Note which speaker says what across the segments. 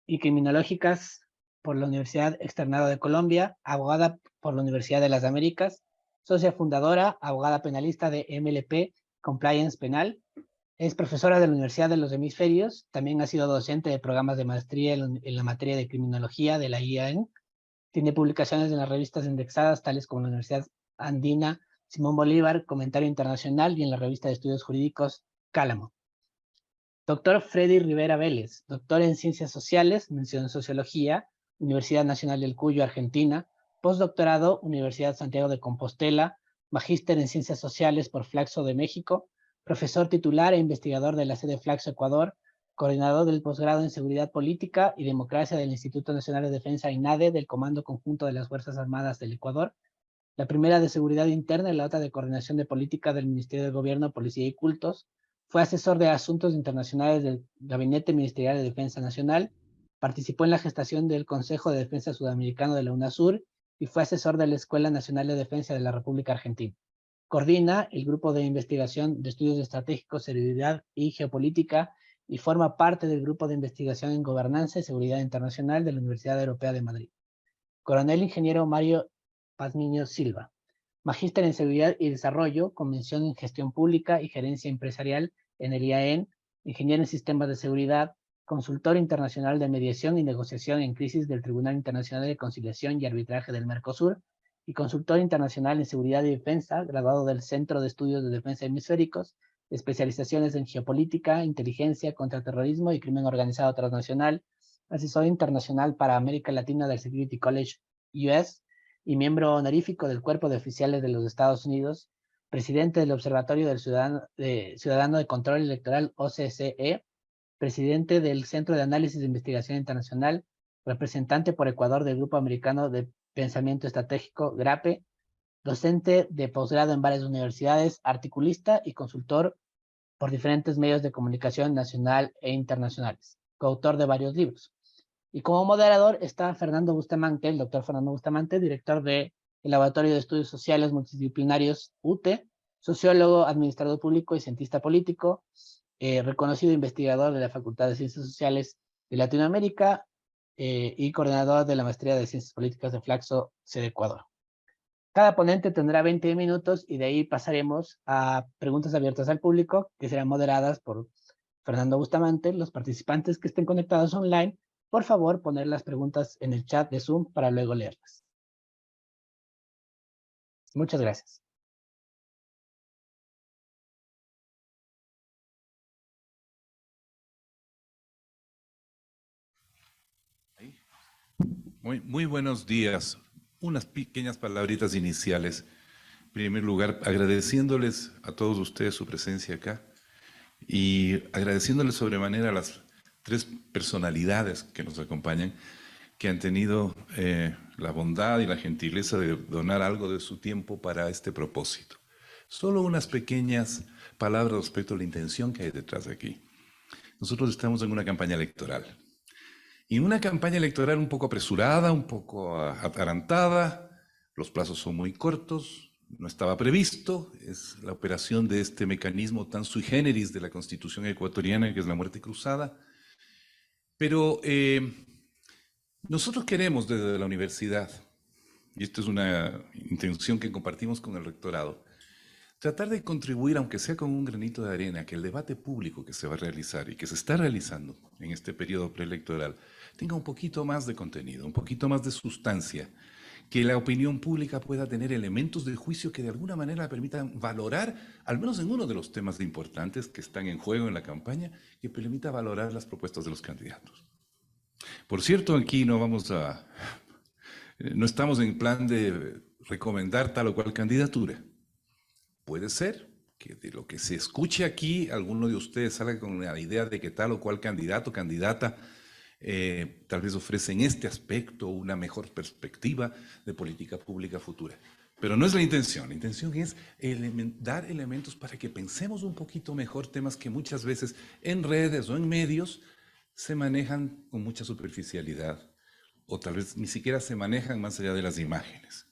Speaker 1: y Criminológicas por la Universidad Externado de Colombia, abogada por la Universidad de las Américas, socia fundadora, abogada penalista de MLP Compliance Penal. Es profesora de la Universidad de los Hemisferios, también ha sido docente de programas de maestría en la materia de criminología de la IAN. Tiene publicaciones en las revistas indexadas tales como la Universidad Andina, Simón Bolívar, Comentario Internacional y en la revista de estudios jurídicos Cálamo. Doctor Freddy Rivera Vélez, doctor en Ciencias Sociales, mención en Sociología, Universidad Nacional del Cuyo, Argentina, postdoctorado, Universidad Santiago de Compostela, magíster en Ciencias Sociales por Flaxo de México, profesor titular e investigador de la sede Flaxo Ecuador, coordinador del posgrado en Seguridad Política y Democracia del Instituto Nacional de Defensa INADE del Comando Conjunto de las Fuerzas Armadas del Ecuador, la primera de Seguridad Interna y la otra de Coordinación de Política del Ministerio de Gobierno, Policía y Cultos. Fue asesor de Asuntos Internacionales del Gabinete Ministerial de Defensa Nacional, participó en la gestación del Consejo de Defensa Sudamericano de la UNASUR y fue asesor de la Escuela Nacional de Defensa de la República Argentina. Coordina el Grupo de Investigación de Estudios Estratégicos, Seguridad y Geopolítica y forma parte del Grupo de Investigación en Gobernanza y Seguridad Internacional de la Universidad Europea de Madrid. Coronel Ingeniero Mario Pazmiño Silva, magíster en Seguridad y Desarrollo, con mención en Gestión Pública y Gerencia Empresarial en el IAEN, ingeniero en Sistemas de Seguridad, consultor internacional de mediación y negociación en crisis del Tribunal Internacional de Conciliación y Arbitraje del Mercosur, y consultor internacional en Seguridad y Defensa, graduado del Centro de Estudios de Defensa Hemisféricos, especializaciones en geopolítica, inteligencia, contraterrorismo y crimen organizado transnacional, asesor internacional para América Latina del Security College US y miembro honorífico del Cuerpo de Oficiales de los Estados Unidos, presidente del Observatorio del Ciudadano de Control Electoral OCCE, presidente del Centro de Análisis de Investigación Internacional, representante por Ecuador del Grupo Americano de Pensamiento Estratégico, GRAPE, docente de posgrado en varias universidades, articulista y consultor por diferentes medios de comunicación nacional e internacionales, coautor de varios libros. Y como moderador está Fernando Bustamante, el doctor Fernando Bustamante, director del Laboratorio de Estudios Sociales Multidisciplinarios UTE, sociólogo, administrador público y cientista político, reconocido investigador de la Facultad de Ciencias Sociales de Latinoamérica y coordinador de la Maestría de Ciencias Políticas de Flaxo, sede Ecuador. Cada ponente tendrá 20 minutos y de ahí pasaremos a preguntas abiertas al público que serán moderadas por Fernando Bustamante. Los participantes que estén conectados online, por favor, poner las preguntas en el chat de Zoom para luego leerlas. Muchas gracias.
Speaker 2: Muy buenos días. Unas pequeñas palabritas iniciales. En primer lugar, agradeciéndoles a todos ustedes su presencia acá y agradeciéndoles sobremanera a las tres personalidades que nos acompañan, que han tenido la bondad y la gentileza de donar algo de su tiempo para este propósito. Solo unas pequeñas palabras respecto a la intención que hay detrás de aquí. Nosotros estamos en una campaña electoral. Y una campaña electoral un poco apresurada, un poco atarantada, los plazos son muy cortos, no estaba previsto, es la operación de este mecanismo tan sui generis de la Constitución ecuatoriana, que es la muerte cruzada. Pero nosotros queremos desde la universidad, y esto es una intención que compartimos con el rectorado, tratar de contribuir, aunque sea con un granito de arena, que el debate público que se va a realizar y que se está realizando en este periodo preelectoral tenga un poquito más de contenido, un poquito más de sustancia, que la opinión pública pueda tener elementos de juicio que de alguna manera permitan valorar, al menos en uno de los temas importantes que están en juego en la campaña, que permita valorar las propuestas de los candidatos. Por cierto, aquí no estamos en plan de recomendar tal o cual candidatura. Puede ser que de lo que se escuche aquí, alguno de ustedes salga con la idea de que tal o cual candidato o candidata tal vez ofrece en este aspecto una mejor perspectiva de política pública futura. Pero no es la intención es dar elementos para que pensemos un poquito mejor temas que muchas veces en redes o en medios se manejan con mucha superficialidad o tal vez ni siquiera se manejan más allá de las imágenes.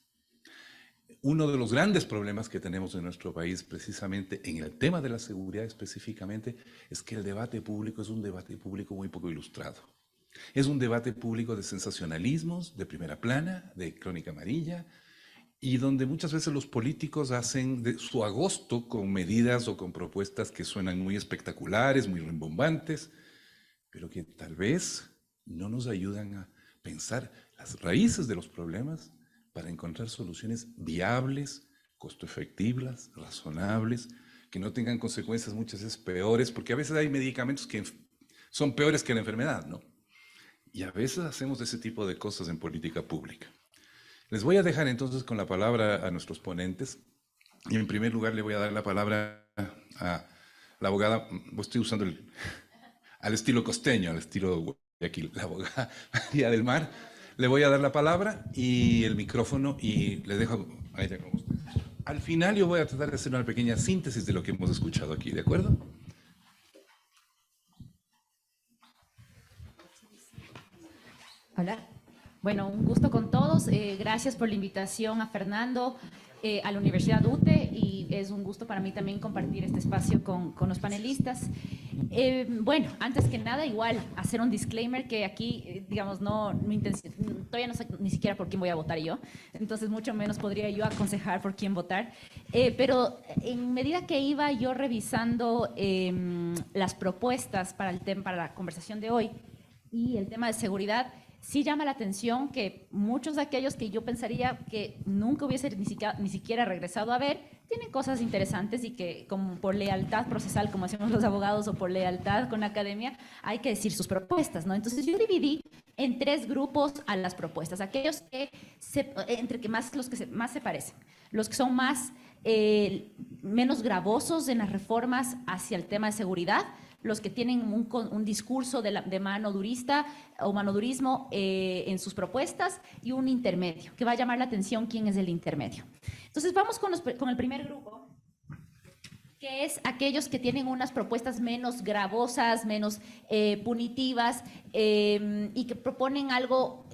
Speaker 2: Uno de los grandes problemas que tenemos en nuestro país, precisamente en el tema de la seguridad específicamente, es que el debate público es un debate público muy poco ilustrado. Es un debate público de sensacionalismos, de primera plana, de crónica amarilla, y donde muchas veces los políticos hacen de su agosto con medidas o con propuestas que suenan muy espectaculares, muy rimbombantes, pero que tal vez no nos ayudan a pensar las raíces de los problemas para encontrar soluciones viables, costo efectivas, razonables, que no tengan consecuencias muchas veces peores, porque a veces hay medicamentos que son peores que la enfermedad, ¿no? Y a veces hacemos ese tipo de cosas en política pública. Les voy a dejar entonces con la palabra a nuestros ponentes. Y en primer lugar le voy a dar la palabra a la abogada, estoy usando al estilo costeño, al estilo Guayaquil, la abogada María del Mar. Le voy a dar la palabra y el micrófono y le dejo a ella con ustedes. Al final yo voy a tratar de hacer una pequeña síntesis de lo que hemos escuchado aquí, ¿de acuerdo?
Speaker 3: Hola. Bueno, un gusto con todos. Gracias por la invitación a Fernando, a la Universidad UTE, y es un gusto para mí también compartir este espacio con los panelistas. Bueno, antes que nada, igual, hacer un disclaimer que aquí, digamos, todavía no sé ni siquiera por quién voy a votar yo, entonces mucho menos podría yo aconsejar por quién votar, pero en medida que iba yo revisando las propuestas para la conversación de hoy y el tema de seguridad, sí llama la atención que muchos de aquellos que yo pensaría que nunca hubiese ni siquiera regresado a ver, tienen cosas interesantes y que como por lealtad procesal, como hacemos los abogados, o por lealtad con la academia, hay que decir sus propuestas, ¿no? Entonces yo dividí en 3 grupos a las propuestas, aquellos que los que más se parecen, los que son menos gravosos en las reformas hacia el tema de seguridad, los que tienen un discurso de mano durista o manodurismo en sus propuestas, y un intermedio, que va a llamar la atención quién es el intermedio. Entonces vamos con el primer grupo, que es aquellos que tienen unas propuestas menos gravosas, menos punitivas, y que proponen algo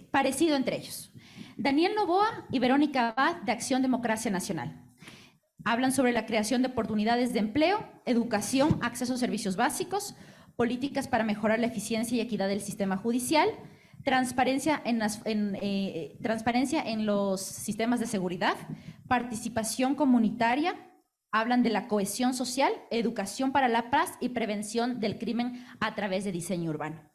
Speaker 3: parecido entre ellos. Daniel Noboa y Verónica Abad, de Acción Democracia Nacional. Hablan sobre la creación de oportunidades de empleo, educación, acceso a servicios básicos, políticas para mejorar la eficiencia y equidad del sistema judicial, transparencia en los sistemas de seguridad, participación comunitaria, hablan de la cohesión social, educación para la paz y prevención del crimen a través de diseño urbano.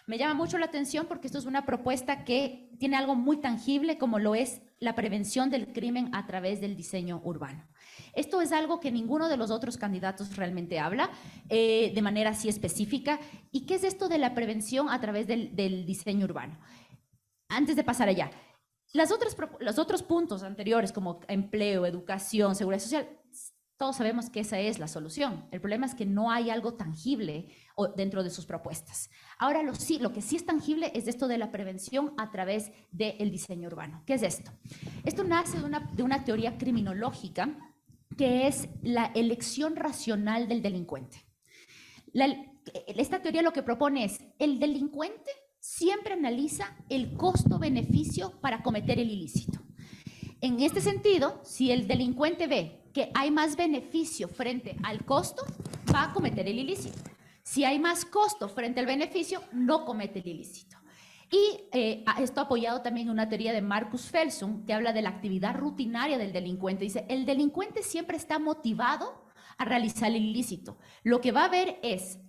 Speaker 3: Me llama mucho la atención porque esto es una propuesta que tiene algo muy tangible, como lo es la prevención del crimen a través del diseño urbano. Esto es algo que ninguno de los otros candidatos realmente habla de manera así específica. ¿Y qué es esto de la prevención a través del diseño urbano? Antes de pasar allá, los otros puntos anteriores, como empleo, educación, seguridad social, todos sabemos que esa es la solución. El problema es que no hay algo tangible dentro de sus propuestas. Ahora, lo que sí es tangible es esto de la prevención a través del diseño urbano. ¿Qué es esto? Esto nace de una teoría criminológica, que es la elección racional del delincuente. Esta teoría lo que propone es: el delincuente siempre analiza el costo-beneficio para cometer el ilícito. En este sentido, si el delincuente ve que hay más beneficio frente al costo, va a cometer el ilícito. Si hay más costo frente al beneficio, no comete el ilícito. Y esto apoyado también en una teoría de Marcus Felsung, que habla de la actividad rutinaria del delincuente. Dice, el delincuente siempre está motivado a realizar el ilícito. Lo que va a ver es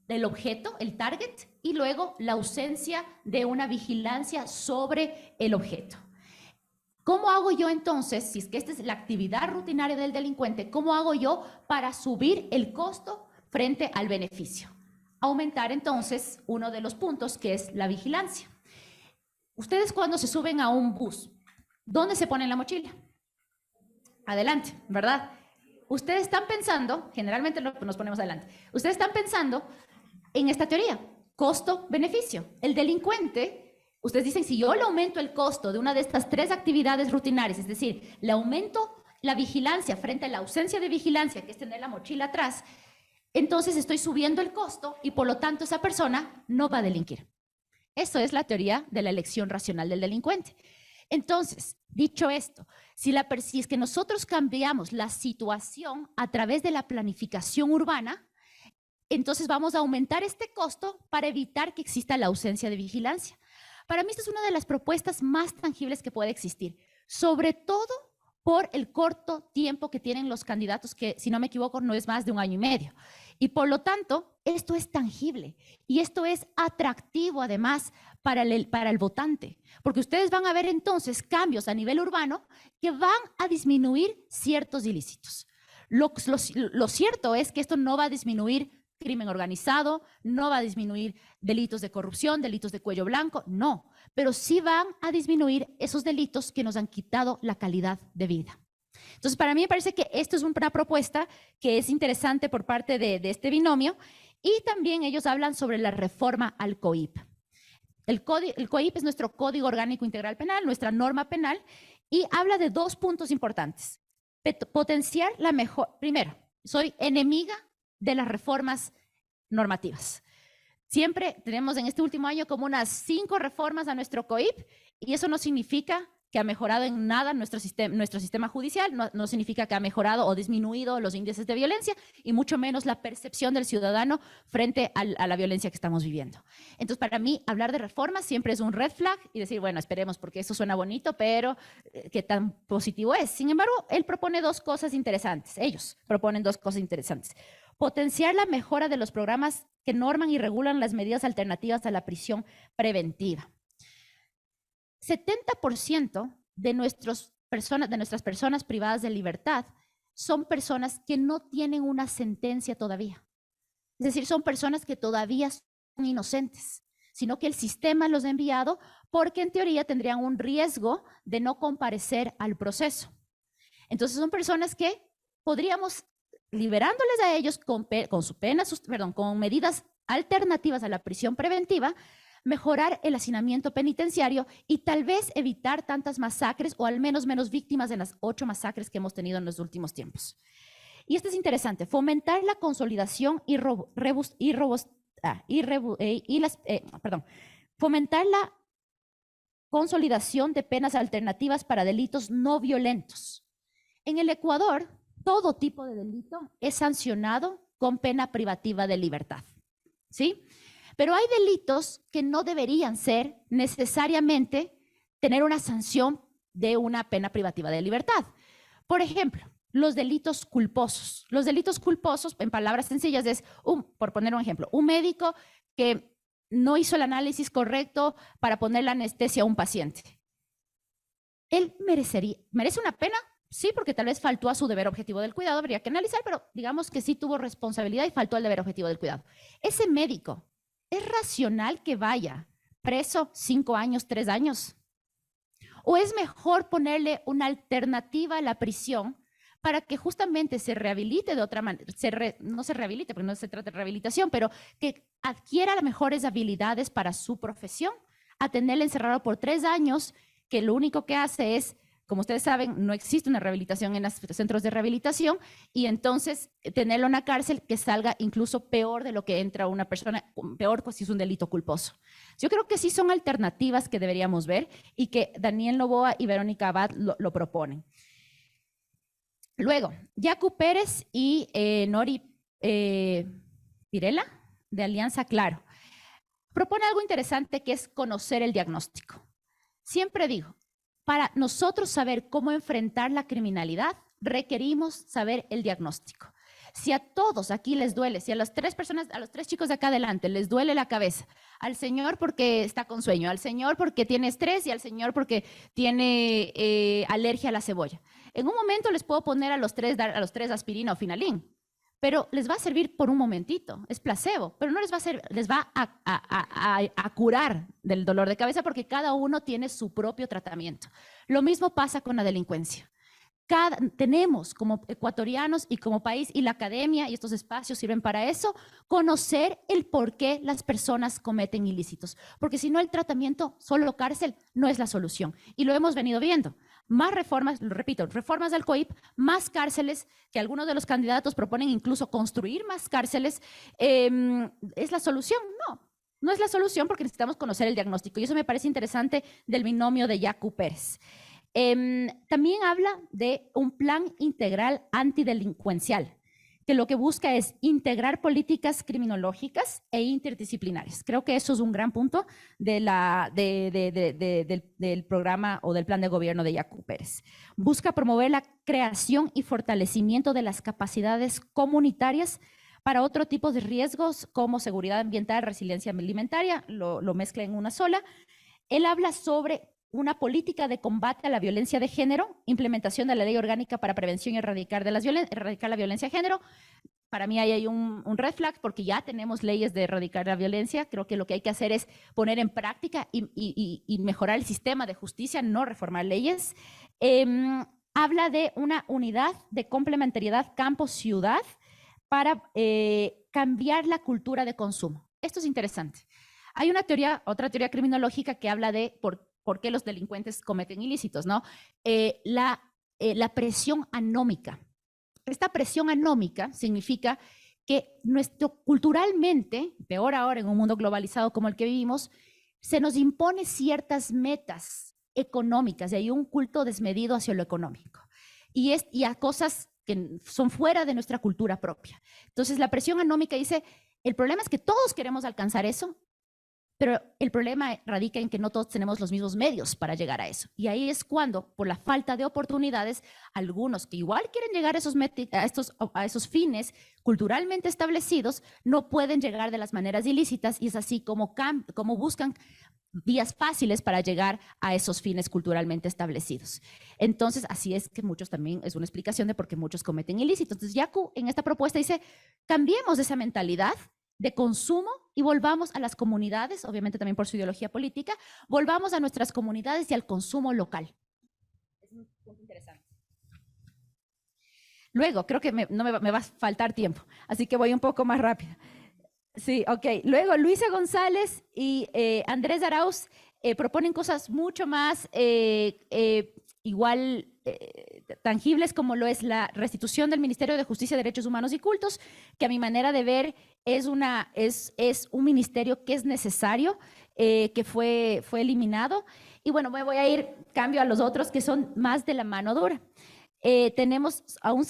Speaker 3: el objeto, el target, y luego la ausencia de una vigilancia sobre el objeto. ¿Cómo hago yo entonces, si es que esta es la actividad rutinaria del delincuente, cómo hago yo para subir el costo frente al beneficio? Aumentar entonces uno de los puntos, que es la vigilancia. Ustedes, cuando se suben a un bus, ¿dónde se ponen la mochila? Adelante, ¿verdad? Ustedes están pensando, generalmente nos ponemos adelante, ustedes están pensando en esta teoría, costo-beneficio. El delincuente, ustedes dicen, si yo le aumento el costo de una de estas 3 actividades rutinarias, es decir, le aumento la vigilancia frente a la ausencia de vigilancia, que es tener la mochila atrás, entonces estoy subiendo el costo y por lo tanto esa persona no va a delinquir. Eso es la teoría de la elección racional del delincuente. Entonces, dicho esto, si es que nosotros cambiamos la situación a través de la planificación urbana, entonces vamos a aumentar este costo para evitar que exista la ausencia de vigilancia. Para mí esta es una de las propuestas más tangibles que puede existir, sobre todo por el corto tiempo que tienen los candidatos, que si no me equivoco no es más de 1 año y medio. Y por lo tanto, esto es tangible y esto es atractivo además para el votante, porque ustedes van a ver entonces cambios a nivel urbano que van a disminuir ciertos ilícitos. Lo cierto es que esto no va a disminuir crimen organizado, no va a disminuir delitos de corrupción, delitos de cuello blanco, no, pero sí van a disminuir esos delitos que nos han quitado la calidad de vida. Entonces, para mí me parece que esto es una propuesta que es interesante por parte de este binomio, y también ellos hablan sobre la reforma al COIP. El COIP es nuestro Código Orgánico Integral Penal, nuestra norma penal, y habla de 2 puntos importantes. Potenciar la mejor. Primero, soy enemiga de las reformas normativas. Siempre tenemos en este último año como unas 5 reformas a nuestro COIP, y eso no significa que ha mejorado en nada nuestro sistema judicial, no significa que ha mejorado o disminuido los índices de violencia, y mucho menos la percepción del ciudadano frente a la violencia que estamos viviendo. Entonces, para mí, hablar de reformas siempre es un red flag y decir, bueno, esperemos porque eso suena bonito, pero ¿qué tan positivo es? Sin embargo, él propone 2 cosas interesantes. Ellos proponen 2 cosas interesantes. Potenciar la mejora de los programas que norman y regulan las medidas alternativas a la prisión preventiva. 70% de nuestras personas privadas de libertad son personas que no tienen una sentencia todavía. Es decir, son personas que todavía son inocentes, sino que el sistema los ha enviado porque en teoría tendrían un riesgo de no comparecer al proceso. Entonces son personas que podríamos, liberándoles a ellos con medidas alternativas a la prisión preventiva, mejorar el hacinamiento penitenciario y tal vez evitar tantas masacres, o al menos menos víctimas en las 8 masacres que hemos tenido en los últimos tiempos. Y esto es interesante, fomentar la consolidación fomentar la consolidación de penas alternativas para delitos no violentos. En el Ecuador, todo tipo de delito es sancionado con pena privativa de libertad, ¿sí? Pero hay delitos que no deberían ser necesariamente tener una sanción de una pena privativa de libertad. Por ejemplo, los delitos culposos. Los delitos culposos, en palabras sencillas, es, por poner un ejemplo, un médico que no hizo el análisis correcto para poner la anestesia a un paciente. ¿Él merece una pena? Sí, porque tal vez faltó a su deber objetivo del cuidado, habría que analizar, pero digamos que sí tuvo responsabilidad y faltó al deber objetivo del cuidado. Ese médico, ¿es racional que vaya preso 5 años, 3 años? ¿O es mejor ponerle una alternativa a la prisión para que justamente se rehabilite de otra manera? No se rehabilite, porque no se trata de rehabilitación, pero que adquiera las mejores habilidades para su profesión, a tenerle encerrado por 3 años, que lo único que hace es, como ustedes saben, no existe una rehabilitación en los centros de rehabilitación, y entonces tenerlo en una cárcel que salga incluso peor de lo que entra una persona, peor pues si es un delito culposo. Yo creo que sí son alternativas que deberíamos ver y que Daniel Noboa y Verónica Abad lo proponen. Luego, Yacu Pérez y Nori Pirela, de Alianza Claro, propone algo interesante, que es conocer el diagnóstico. Siempre digo, para nosotros saber cómo enfrentar la criminalidad, requerimos saber el diagnóstico. Si a todos aquí les duele, si a las 3 personas, a los 3 chicos de acá adelante les duele la cabeza, al señor porque está con sueño, al señor porque tiene estrés y al señor porque tiene alergia a la cebolla, en un momento les puedo poner a los 3 aspirina o Finalín, pero les va a servir por un momentito, es placebo, pero no les va a servir, les va a curar del dolor de cabeza, porque cada uno tiene su propio tratamiento. Lo mismo pasa con la delincuencia. Tenemos como ecuatorianos y como país, y la academia y estos espacios sirven para eso, conocer el por qué las personas cometen ilícitos, porque si no, el tratamiento, solo cárcel, no es la solución, y lo hemos venido viendo. Más reformas, lo repito, reformas del COIP, más cárceles, que algunos de los candidatos proponen incluso construir más cárceles. ¿Es la solución? No, no es la solución, porque necesitamos conocer el diagnóstico, y eso me parece interesante del binomio de Yacu Pérez. También habla de un plan integral antidelincuencial. que lo que busca es integrar políticas criminológicas e interdisciplinarias. Creo que eso es un gran punto del programa o del plan de gobierno de Yacu Pérez. Busca promover la creación y fortalecimiento de las capacidades comunitarias para otro tipo de riesgos como seguridad ambiental, resiliencia alimentaria, lo mezcla en una sola. Él habla sobre una política de combate a la violencia de género, implementación de la ley orgánica para prevención y erradicar la violencia de género. Para mí ahí hay un red flag porque ya tenemos leyes de erradicar la violencia. Creo que lo que hay que hacer es poner en práctica y mejorar el sistema de justicia, no reformar leyes. Habla de una unidad de complementariedad campo-ciudad para cambiar la cultura de consumo. Esto es interesante. Hay otra teoría criminológica que habla de por qué los delincuentes cometen ilícitos, ¿no? La presión anómica. Esta presión anómica significa que culturalmente, peor ahora en un mundo globalizado como el que vivimos, se nos impone ciertas metas económicas y hay un culto desmedido hacia lo económico y a cosas que son fuera de nuestra cultura propia. Entonces la presión anómica dice, el problema es que todos queremos alcanzar eso, pero el problema radica en que no todos tenemos los mismos medios para llegar a eso. Y ahí es cuando, por la falta de oportunidades, algunos que igual quieren llegar a esos fines culturalmente establecidos, no pueden llegar de las maneras ilícitas y es así como buscan vías fáciles para llegar a esos fines culturalmente establecidos. Entonces, así es que muchos también, es una explicación de por qué muchos cometen ilícitos. Entonces, Yacu en esta propuesta dice, cambiemos esa mentalidad de consumo y volvamos a las comunidades, obviamente también por su ideología política, volvamos a nuestras comunidades y al consumo local. Es un punto interesante. Luego, creo que me va a faltar tiempo, así que voy un poco más rápido. Sí, ok. Luego, Luisa González y Andrés Arauz proponen cosas mucho más tangibles como lo es la restitución del Ministerio de Justicia, Derechos Humanos y Cultos, que a mi manera de ver es un ministerio que es necesario, que fue eliminado. Y bueno, me voy a ir, cambio a los otros que son más de la mano dura. Tenemos a un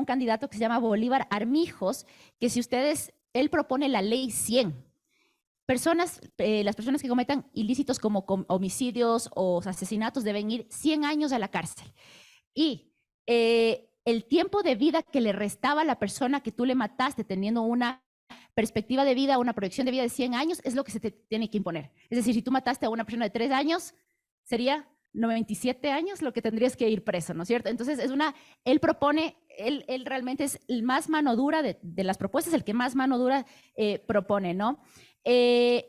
Speaker 3: candidato que se llama Bolívar Armijos, que él propone la ley 100. Las personas que cometan ilícitos como homicidios o asesinatos deben ir 100 años a la cárcel. Y el tiempo de vida que le restaba a la persona que tú le mataste teniendo una perspectiva de vida, una proyección de vida de 100 años, es lo que se te tiene que imponer. Es decir, si tú mataste a una persona de 3 años, sería 97 años lo que tendrías que ir preso, ¿no es cierto? Entonces, él propone, él realmente es el más mano dura de las propuestas, el que más mano dura propone, ¿no?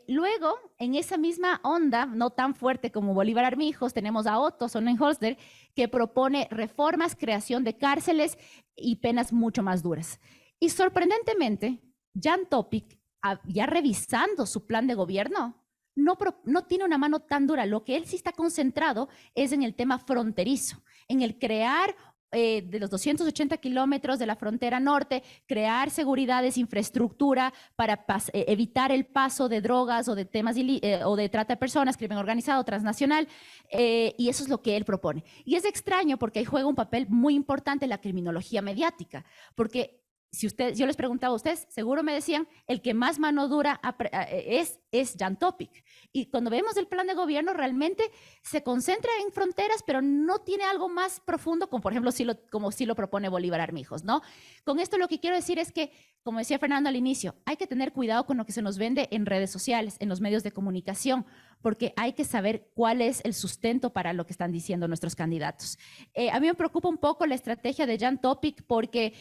Speaker 3: Luego, en esa misma onda, no tan fuerte como Bolívar Armijos, tenemos a Otto Sonnenholster, que propone reformas, creación de cárceles y penas mucho más duras. Y sorprendentemente, Jan Topic, ya revisando su plan de gobierno, no tiene una mano tan dura. Lo que él sí está concentrado es en el tema fronterizo, en el crear de los 280 kilómetros de la frontera norte, crear seguridades, infraestructura para evitar el paso de drogas o de temas o de trata de personas, crimen organizado, transnacional, y eso es lo que él propone. Y es extraño porque ahí juega un papel muy importante la criminología mediática, porque yo les preguntaba a ustedes, seguro me decían, el que más mano dura es Jan Topic. Y cuando vemos el plan de gobierno, realmente se concentra en fronteras, pero no tiene algo más profundo, como por ejemplo, como sí lo propone Bolívar Armijos, ¿no? Con esto lo que quiero decir es que, como decía Fernando al inicio, hay que tener cuidado con lo que se nos vende en redes sociales, en los medios de comunicación, porque hay que saber cuál es el sustento para lo que están diciendo nuestros candidatos. A mí me preocupa un poco la estrategia de Jan Topic porque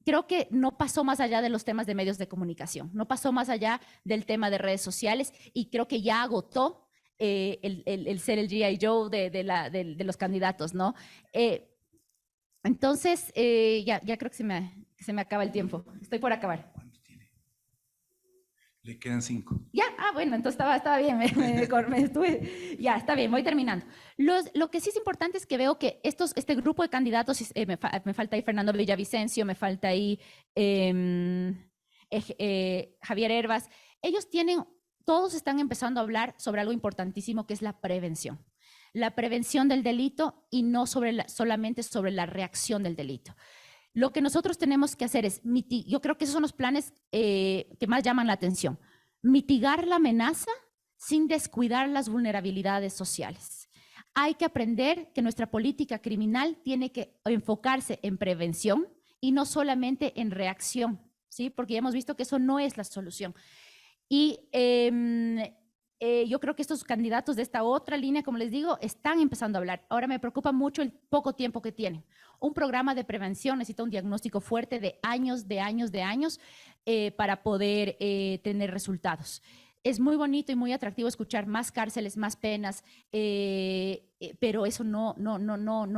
Speaker 3: creo que no pasó más allá de los temas de medios de comunicación, no pasó más allá del tema de redes sociales y creo que ya agotó el ser el G.I. Joe de los candidatos, ¿no? Entonces, ya creo que se me acaba el tiempo. Estoy por acabar.
Speaker 2: Le quedan 5.
Speaker 3: Ya, bueno, entonces estaba bien, ya, está bien, voy terminando. Lo que sí es importante es que veo que este grupo de candidatos, me falta ahí Fernando Villavicencio, me falta ahí Javier Hervas, todos están empezando a hablar sobre algo importantísimo que es la prevención. La prevención del delito y no solamente sobre la reacción del delito. Lo que nosotros tenemos que hacer es, yo creo que esos son los planes que más llaman la atención. Mitigar la amenaza sin descuidar las vulnerabilidades sociales. Hay que aprender que nuestra política criminal tiene que enfocarse en prevención y no solamente en reacción, ¿sí? Porque ya hemos visto que eso no es la solución. Y yo creo que estos candidatos de esta otra línea, como les digo, están empezando a hablar. Ahora me preocupa mucho el poco tiempo que tienen. Un programa de prevención necesita un diagnóstico fuerte de años para poder tener resultados. Es muy bonito y muy atractivo escuchar más cárceles, más penas, pero eso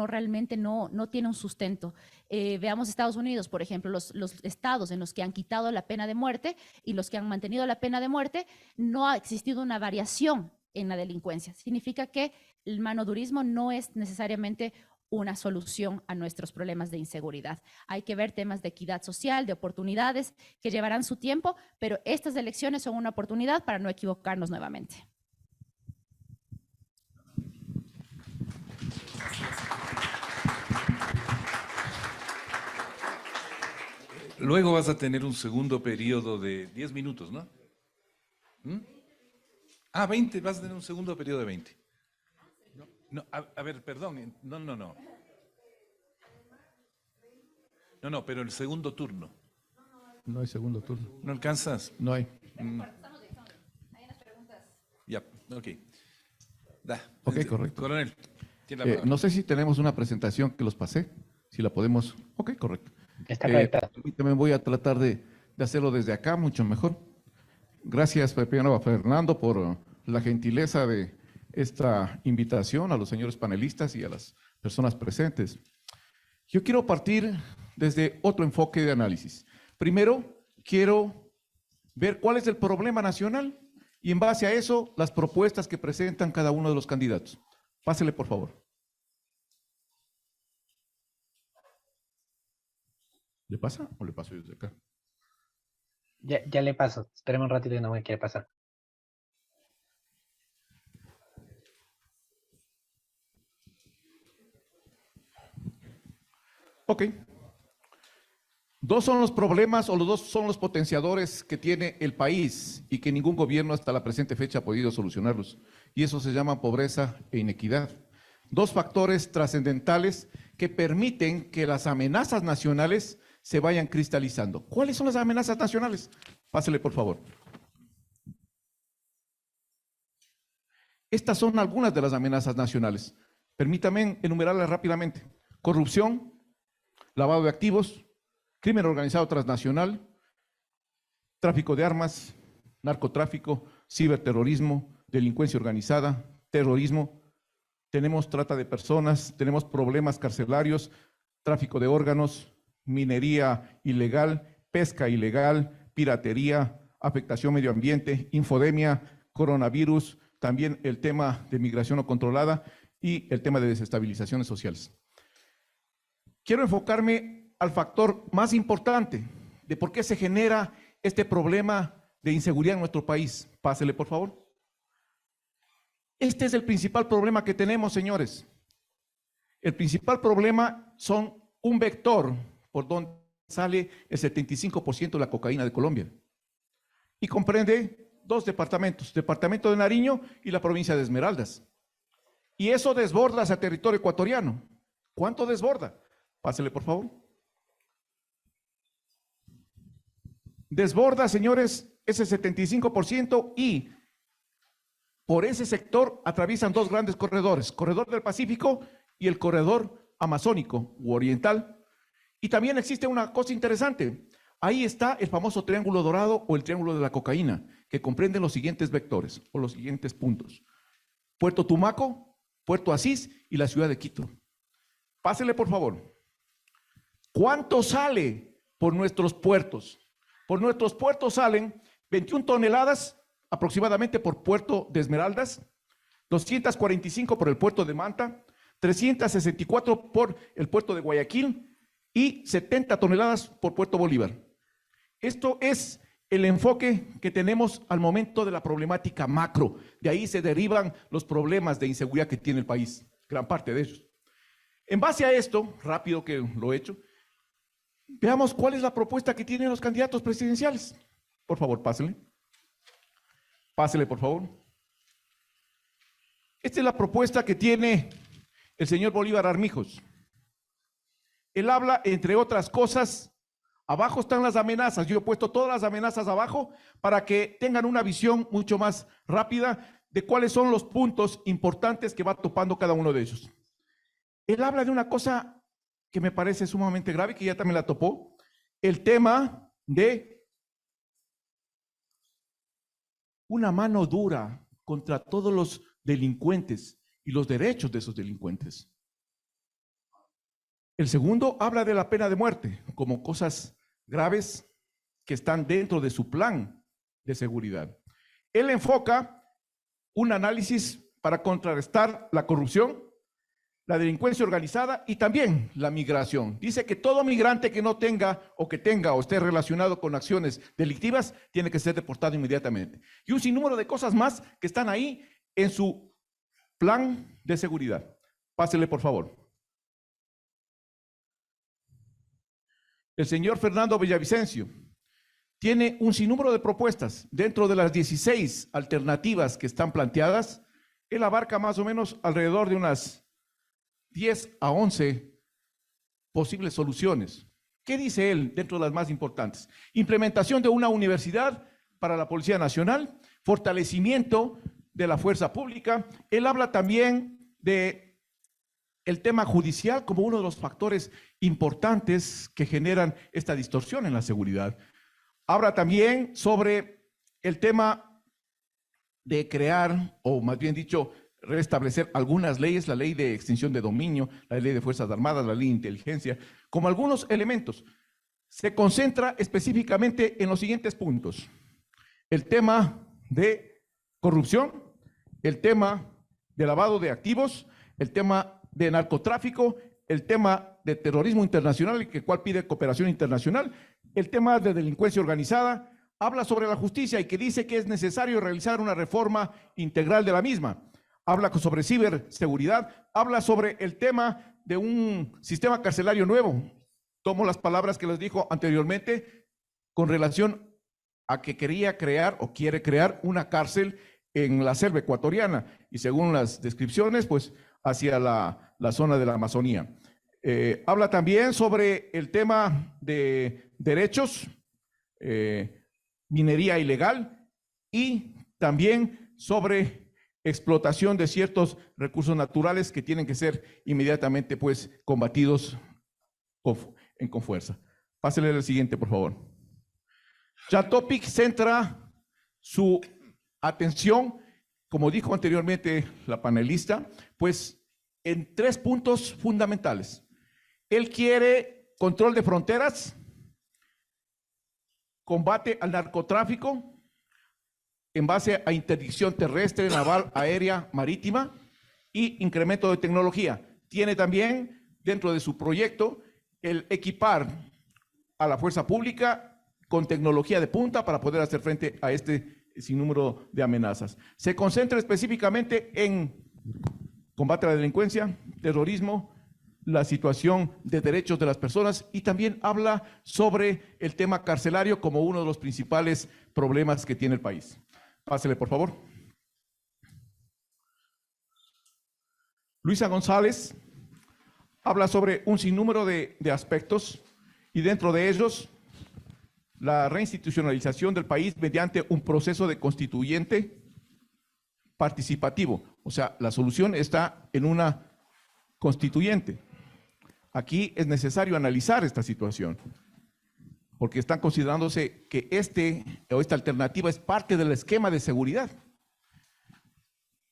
Speaker 3: realmente no tiene un sustento. Veamos Estados Unidos, por ejemplo, los estados en los que han quitado la pena de muerte y los que han mantenido la pena de muerte, no ha existido una variación en la delincuencia. Significa que el manodurismo no es necesariamente una solución a nuestros problemas de inseguridad. Hay que ver temas de equidad social, de oportunidades que llevarán su tiempo, pero estas elecciones son una oportunidad para no equivocarnos nuevamente.
Speaker 2: Luego vas a tener un segundo periodo de 10 minutos, ¿no? 20, vas a tener un segundo periodo de 20. No, a ver, perdón, no. No, pero el segundo turno.
Speaker 4: No hay segundo turno.
Speaker 2: ¿No alcanzas?
Speaker 4: No hay.
Speaker 2: Ya, ok.
Speaker 4: Ok, correcto.
Speaker 2: Coronel, tiene la palabra.
Speaker 4: No sé si tenemos una presentación que los pasé, si la podemos. Ok, correcto.
Speaker 1: Está correcta.
Speaker 4: También voy a tratar de hacerlo desde acá, mucho mejor. Gracias, primero a Fernando, por la gentileza de esta invitación a los señores panelistas y a las personas presentes. Yo quiero partir desde otro enfoque de análisis. Primero, quiero ver cuál es el problema nacional y en base a eso, las propuestas que presentan cada uno de los candidatos. Pásele, por favor. ¿Le pasa o le paso yo desde acá?
Speaker 1: Ya le paso. Esperemos un ratito que no me quiere pasar.
Speaker 4: Ok. Dos son los problemas o los dos son los potenciadores que tiene el país y que ningún gobierno hasta la presente fecha ha podido solucionarlos. Y eso se llama pobreza e inequidad. Dos factores trascendentales que permiten que las amenazas nacionales se vayan cristalizando. ¿Cuáles son las amenazas nacionales? Pásele, por favor. Estas son algunas de las amenazas nacionales. Permítame enumerarlas rápidamente. Corrupción, lavado de activos, crimen organizado transnacional, tráfico de armas, narcotráfico, ciberterrorismo, delincuencia organizada, terrorismo. Tenemos trata de personas, tenemos problemas carcelarios, tráfico de órganos, minería ilegal, pesca ilegal, piratería, afectación medio ambiente, infodemia, coronavirus, también el tema de migración no controlada y el tema de desestabilizaciones sociales. Quiero enfocarme al factor más importante de por qué se genera este problema de inseguridad en nuestro país. Pásele, por favor. Este es el principal problema que tenemos, señores. El principal problema son un vector por donde sale el 75% de la cocaína de Colombia. Y comprende dos departamentos, departamento de Nariño y la provincia de Esmeraldas. Y eso desborda hacia territorio ecuatoriano. ¿Cuánto desborda? Pásele, por favor. Desborda, señores, ese 75% y por ese sector atraviesan dos grandes corredores, corredor del Pacífico y el corredor amazónico u oriental. Y también existe una cosa interesante. Ahí está el famoso triángulo dorado o el triángulo de la cocaína, que comprende los siguientes vectores o los siguientes puntos. Puerto Tumaco, Puerto Asís y la ciudad de Quito. Pásele, por favor. ¿Cuánto sale por nuestros puertos? Por nuestros puertos salen 21 toneladas aproximadamente por puerto de Esmeraldas, 245 por el puerto de Manta, 364 por el puerto de Guayaquil y 70 toneladas por Puerto Bolívar. Esto es el enfoque que tenemos al momento de la problemática macro. De ahí se derivan los problemas de inseguridad que tiene el país, gran parte de ellos. En base a esto, rápido que lo he hecho, Veamos cuál es la propuesta que tienen los candidatos presidenciales. Por favor, pásele. Pásele, por favor. Esta es la propuesta que tiene el señor Bolívar Armijos. Él habla, entre otras cosas, abajo están las amenazas. Yo he puesto todas las amenazas abajo para que tengan una visión mucho más rápida de cuáles son los puntos importantes que va topando cada uno de ellos. Él habla de una cosa que me parece sumamente grave, que ya también la topó, el tema de una mano dura contra todos los delincuentes y los derechos de esos delincuentes. El segundo habla de la pena de muerte como cosas graves que están dentro de su plan de seguridad. Él enfoca un análisis para contrarrestar la corrupción, la delincuencia organizada y también la migración. Dice que todo migrante que no tenga o esté relacionado con acciones delictivas tiene que ser deportado inmediatamente. Y un sinnúmero de cosas más que están ahí en su plan de seguridad. Pásele, por favor. El señor Fernando Villavicencio tiene un sinnúmero de propuestas. Dentro de las 16 alternativas que están planteadas, él abarca más o menos alrededor de unas 10 a 11 posibles soluciones. ¿Qué dice él dentro de las más importantes? Implementación de una universidad para la Policía Nacional, fortalecimiento de la fuerza pública. Él habla también de el tema judicial como uno de los factores importantes que generan esta distorsión en la seguridad. Habla también sobre el tema de crear, o más bien dicho, restablecer algunas leyes, la ley de extinción de dominio, la ley de Fuerzas Armadas, la ley de inteligencia, como algunos elementos. Se concentra específicamente en los siguientes puntos: el tema de corrupción, el tema de lavado de activos, el tema de narcotráfico, el tema de terrorismo internacional, el cual pide cooperación internacional, el tema de delincuencia organizada. Habla sobre la justicia y que dice que es necesario realizar una reforma integral de la misma. Habla sobre ciberseguridad, habla sobre el tema de un sistema carcelario nuevo. Tomo las palabras que les dijo anteriormente con relación a que quería crear o quiere crear una cárcel en la selva ecuatoriana y según las descripciones, pues hacia la zona de la Amazonía. Habla también sobre el tema de derechos, minería ilegal y también sobre explotación de ciertos recursos naturales que tienen que ser inmediatamente pues combatidos con fuerza. Pásele al siguiente, por favor. Ya Topic centra su atención, como dijo anteriormente la panelista, pues en 3 puntos fundamentales. Él quiere control de fronteras, combate al narcotráfico en base a interdicción terrestre, naval, aérea, marítima y incremento de tecnología. Tiene también dentro de su proyecto el equipar a la fuerza pública con tecnología de punta para poder hacer frente a este sinnúmero de amenazas. Se concentra específicamente en combate a la delincuencia, terrorismo, la situación de derechos de las personas y también habla sobre el tema carcelario como uno de los principales problemas que tiene el país. Pásele, por favor. Luisa González habla sobre un sinnúmero de aspectos y dentro de ellos la reinstitucionalización del país mediante un proceso de constituyente participativo. O sea, la solución está en una constituyente. Aquí es necesario analizar esta situación, porque están considerándose que esta alternativa es parte del esquema de seguridad.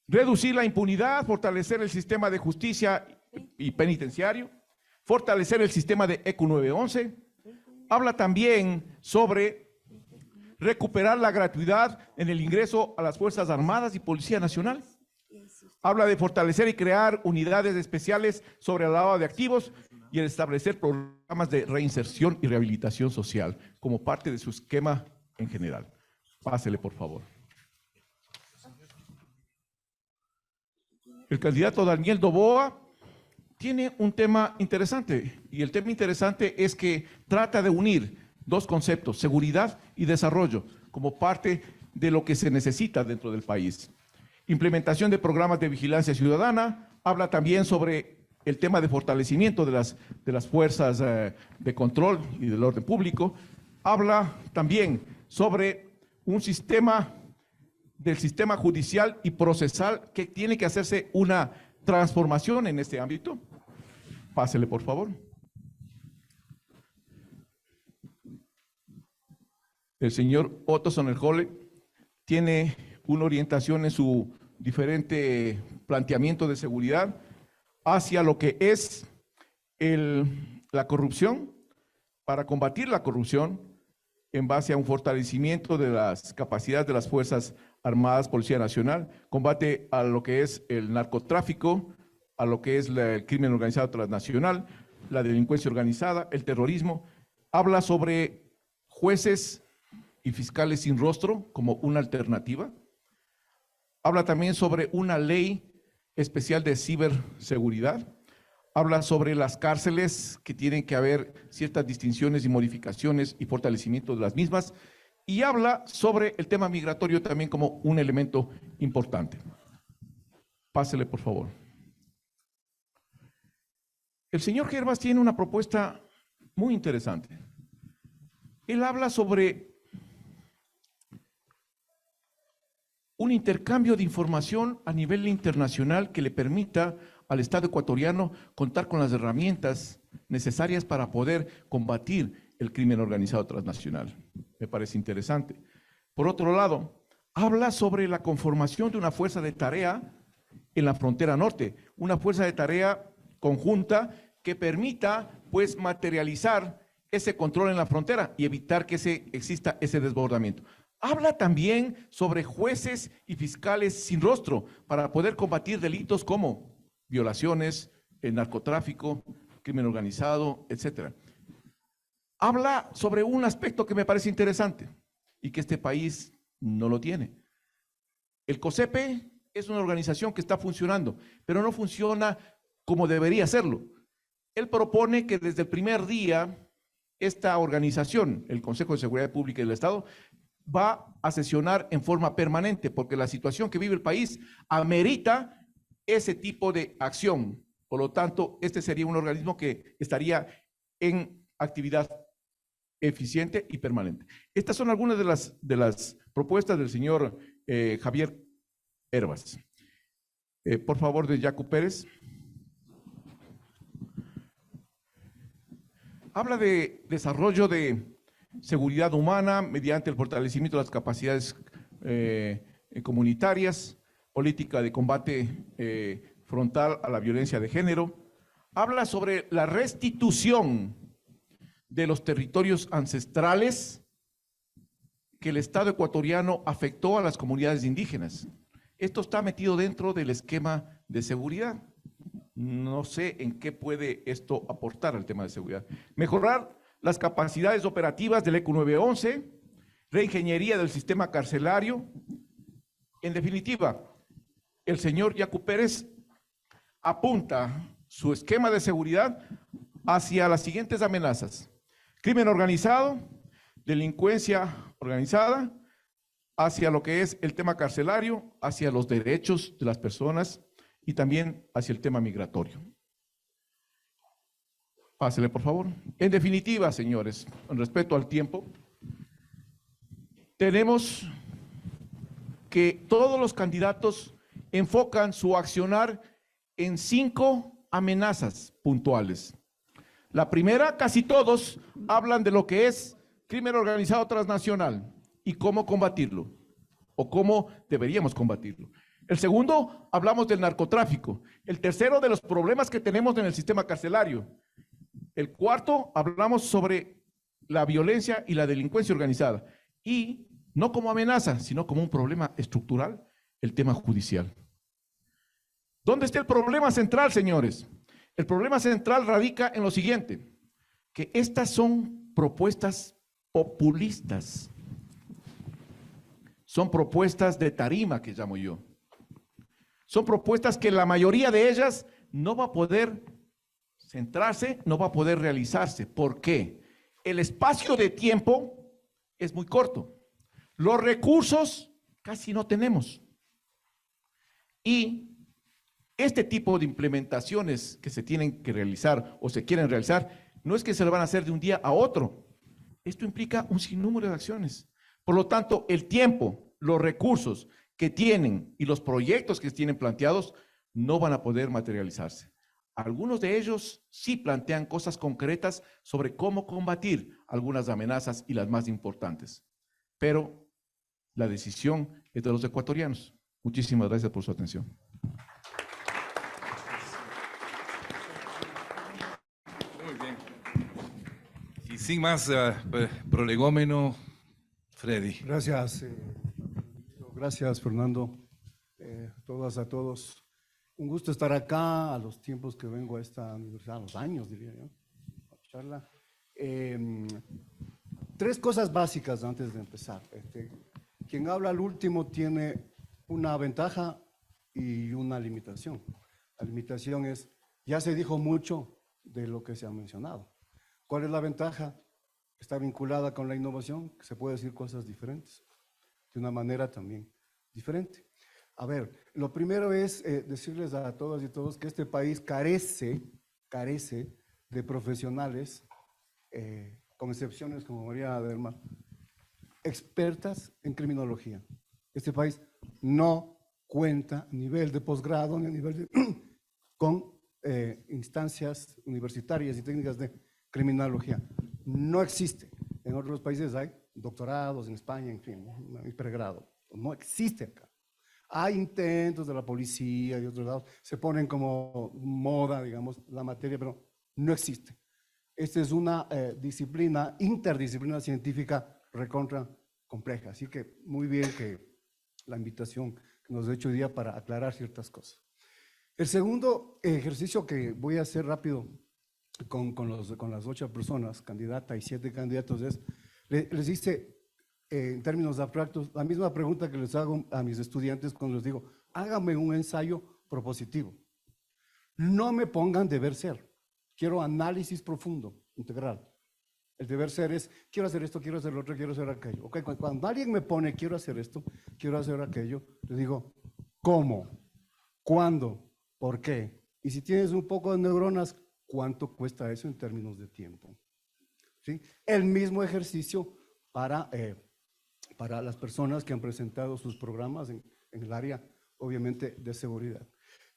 Speaker 4: Reducir la impunidad, fortalecer el sistema de justicia y penitenciario, fortalecer el sistema de ECU 911. Habla también sobre recuperar la gratuidad en el ingreso a las Fuerzas Armadas y Policía Nacional. Habla de fortalecer y crear unidades especiales sobre el lavado de activos y el establecer programas de reinserción y rehabilitación social como parte de su esquema en general. Pásele, por favor. El candidato Daniel Noboa tiene un tema interesante, y el tema interesante es que trata de unir dos conceptos, seguridad y desarrollo, como parte de lo que se necesita dentro del país. Implementación de programas de vigilancia ciudadana, habla también sobre el tema de fortalecimiento de las fuerzas de control y del orden público, habla también sobre un sistema judicial y procesal que tiene que hacerse una transformación en este ámbito. Pásele, por favor. El señor Otto Sonnerhöhle tiene una orientación en su diferente planteamiento de seguridad hacia lo que es la corrupción, para combatir la corrupción en base a un fortalecimiento de las capacidades de las Fuerzas Armadas, Policía Nacional, combate a lo que es el narcotráfico, a lo que es el crimen organizado transnacional, la delincuencia organizada, el terrorismo. Habla sobre jueces y fiscales sin rostro como una alternativa. Habla también sobre una ley especial de ciberseguridad. Habla sobre las cárceles, que tienen que haber ciertas distinciones y modificaciones y fortalecimiento de las mismas. Y habla sobre el tema migratorio también como un elemento importante. Pásele, por favor. El señor Hervas tiene una propuesta muy interesante. Él habla sobre un intercambio de información a nivel internacional que le permita al Estado ecuatoriano contar con las herramientas necesarias para poder combatir el crimen organizado transnacional. Me parece interesante. Por otro lado, habla sobre la conformación de una fuerza de tarea en la frontera norte, una fuerza de tarea conjunta que permita, pues, materializar ese control en la frontera y evitar que exista ese desbordamiento. Habla también sobre jueces y fiscales sin rostro para poder combatir delitos como violaciones, el narcotráfico, crimen organizado, etc. Habla sobre un aspecto que me parece interesante y que este país no lo tiene. El COSEPE es una organización que está funcionando, pero no funciona como debería hacerlo. Él propone que desde el primer día esta organización, el Consejo de Seguridad Pública del Estado, va a sesionar en forma permanente, porque la situación que vive el país amerita ese tipo de acción. Por lo tanto, este sería un organismo que estaría en actividad eficiente y permanente. Estas son algunas de las propuestas del señor Javier Hervas. Por favor, de Yacu Pérez. Habla de desarrollo de seguridad humana mediante el fortalecimiento de las capacidades comunitarias, política de combate frontal a la violencia de género. Habla sobre la restitución de los territorios ancestrales que el Estado ecuatoriano afectó a las comunidades indígenas. Esto está metido dentro del esquema de seguridad. No sé en qué puede esto aportar al tema de seguridad. Mejorar las capacidades operativas del ECU 911, reingeniería del sistema carcelario. En definitiva, el señor Yacu Pérez apunta su esquema de seguridad hacia las siguientes amenazas: crimen organizado, delincuencia organizada, hacia lo que es el tema carcelario, hacia los derechos de las personas y también hacia el tema migratorio. Pásele, por favor. En definitiva, señores, con respecto al tiempo, tenemos que todos los candidatos enfocan su accionar en 5 amenazas puntuales. La primera, casi todos hablan de lo que es crimen organizado transnacional y cómo combatirlo, o cómo deberíamos combatirlo. El segundo, hablamos del narcotráfico. El tercero, de los problemas que tenemos en el sistema carcelario. El cuarto, hablamos sobre la violencia y la delincuencia organizada. Y no como amenaza, sino como un problema estructural, el tema judicial. ¿Dónde está el problema central, señores? El problema central radica en lo siguiente, que estas son propuestas populistas. Son propuestas de tarima, que llamo yo. Son propuestas que la mayoría de ellas no va a poder centrarse, no va a poder realizarse. ¿Por qué? El espacio de tiempo es muy corto. Los recursos casi no tenemos. Y este tipo de implementaciones que se tienen que realizar o se quieren realizar, no es que se lo van a hacer de un día a otro. Esto implica un sinnúmero de acciones. Por lo tanto, el tiempo, los recursos que tienen y los proyectos que tienen planteados no van a poder materializarse. Algunos de ellos sí plantean cosas concretas sobre cómo combatir algunas amenazas y las más importantes. Pero la decisión es de los ecuatorianos. Muchísimas gracias por su atención.
Speaker 2: Muy bien. Y sin más prolegómeno, Freddy.
Speaker 5: Gracias, gracias Fernando, a todos. Un gusto estar acá, a los tiempos que vengo a esta universidad, a los años diría yo, a charla. Tres cosas básicas antes de empezar. Quien habla al último tiene una ventaja y una limitación. La limitación es, ya se dijo mucho de lo que se ha mencionado. ¿Cuál es la ventaja? Está vinculada con la innovación, que se puede decir cosas diferentes, de una manera también diferente. A ver, lo primero es decirles a todas y todos que este país carece de profesionales, con excepciones como María del Mar, expertas en criminología. Este país no cuenta a nivel de posgrado ni a nivel de con instancias universitarias y técnicas de criminología. No existe. En otros países hay doctorados, en España, en fin, y pregrado. No existe acá. Hay intentos de la policía y de otros lados, se ponen como moda, digamos, la materia, pero no existe. Esta es una disciplina, interdisciplina científica recontra compleja. Así que muy bien que la invitación que nos ha hecho hoy día para aclarar ciertas cosas. El segundo ejercicio que voy a hacer rápido con las 8 personas, candidata y 7 candidatos, es, les hice en términos abstractos la misma pregunta que les hago a mis estudiantes cuando les digo, háganme un ensayo propositivo. No me pongan deber ser, quiero análisis profundo, integral. El deber ser es, quiero hacer esto, quiero hacer lo otro, quiero hacer aquello. Okay, cuando alguien me pone, quiero hacer esto, quiero hacer aquello, le digo, ¿cómo? ¿Cuándo? ¿Por qué? Y si tienes un poco de neuronas, ¿cuánto cuesta eso en términos de tiempo? ¿Sí? El mismo ejercicio para las personas que han presentado sus programas en el área, obviamente, de seguridad.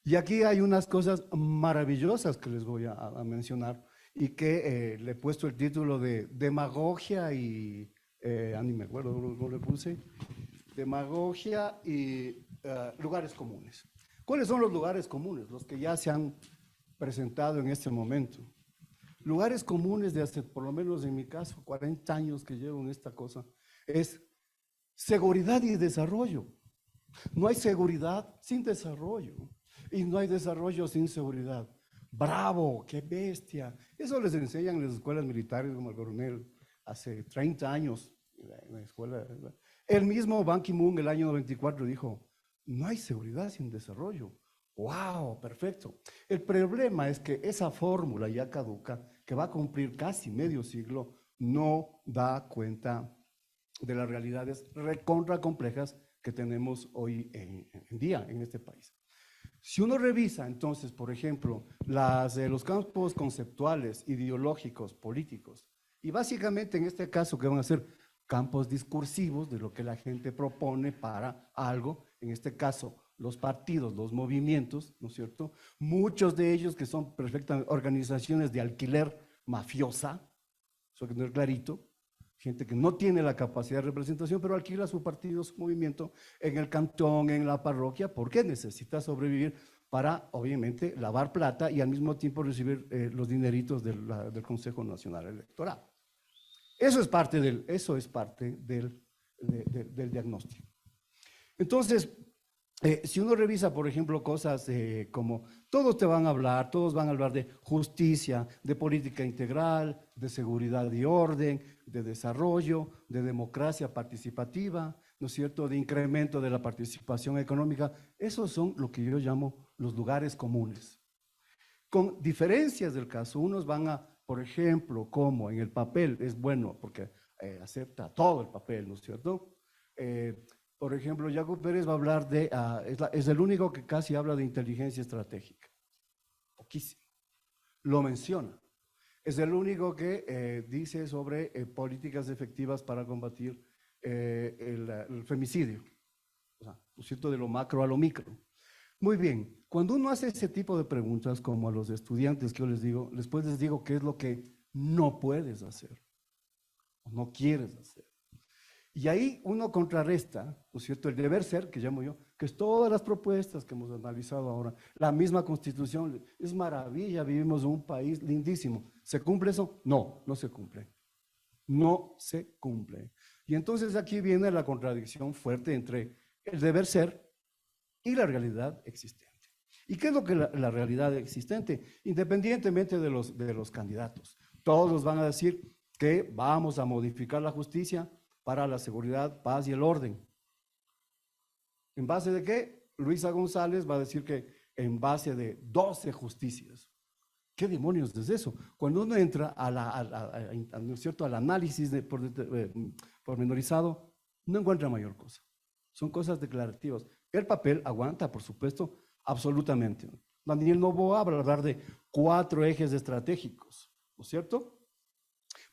Speaker 5: Y aquí hay unas cosas maravillosas que les voy a mencionar y que le he puesto el título de demagogia y, ni me acuerdo cómo le puse, demagogia y lugares comunes. ¿Cuáles son los lugares comunes? Los que ya se han presentado en este momento. Lugares comunes de hace, por lo menos en mi caso, 40 años que llevo en esta cosa, es seguridad y desarrollo. No hay seguridad sin desarrollo y no hay desarrollo sin seguridad. ¡Bravo! ¡Qué bestia! Eso les enseñan en las escuelas militares como el coronel hace 30 años en la escuela. El mismo Ban Ki-moon el año 94 dijo, no hay seguridad sin desarrollo. ¡Wow! Perfecto. El problema es que esa fórmula ya caduca, que va a cumplir casi medio siglo, no da cuenta de las realidades recontra complejas que tenemos hoy en día en este país. Si uno revisa entonces, por ejemplo, los campos conceptuales, ideológicos, políticos, y básicamente en este caso que van a ser campos discursivos de lo que la gente propone para algo, en este caso los partidos, los movimientos, ¿no es cierto? Muchos de ellos que son perfectas organizaciones de alquiler mafiosa, eso hay que tener clarito, gente que no tiene la capacidad de representación, pero alquila su partido, su movimiento en el cantón, en la parroquia, porque necesita sobrevivir para, obviamente, lavar plata y al mismo tiempo recibir los dineritos del Consejo Nacional Electoral. Eso es parte del diagnóstico. Entonces, si uno revisa, por ejemplo, cosas como todos van a hablar de justicia, de política integral, de seguridad y orden, de desarrollo, de democracia participativa, ¿no es cierto?, de incremento de la participación económica. Esos son lo que yo llamo los lugares comunes. con diferencias del caso. Unos van a, por ejemplo, como en el papel es bueno porque acepta todo el papel, ¿no es cierto? Por ejemplo, Yago Pérez va a hablar de, es el único que casi habla de inteligencia estratégica, poquísimo, lo menciona. Es el único que dice sobre políticas efectivas para combatir el femicidio, o sea, ¿no es cierto?, de lo macro a lo micro. Muy bien, cuando uno hace ese tipo de preguntas, como a los estudiantes que yo les digo, después les digo qué es lo que no puedes hacer, o no quieres hacer. Y ahí uno contrarresta, ¿no es cierto?, el deber ser, que llamo yo, que es todas las propuestas que hemos analizado ahora, la misma Constitución, es maravilla, vivimos en un país lindísimo. ¿Se cumple eso? No, no se cumple. No se cumple. Y entonces aquí viene la contradicción fuerte entre el deber ser y la realidad existente. ¿Y qué es lo que la realidad existente? Independientemente de los candidatos, todos van a decir que vamos a modificar la justicia para la seguridad, paz y el orden. ¿En base de qué? Luisa González va a decir que en base de 12 justicias. ¿Qué demonios es eso? Cuando uno entra ¿no es cierto?, al análisis pormenorizado, no encuentra mayor cosa. Son cosas declarativas. El papel aguanta, por supuesto, absolutamente. Daniel Noboa va a hablar de 4 ejes estratégicos, ¿no es cierto?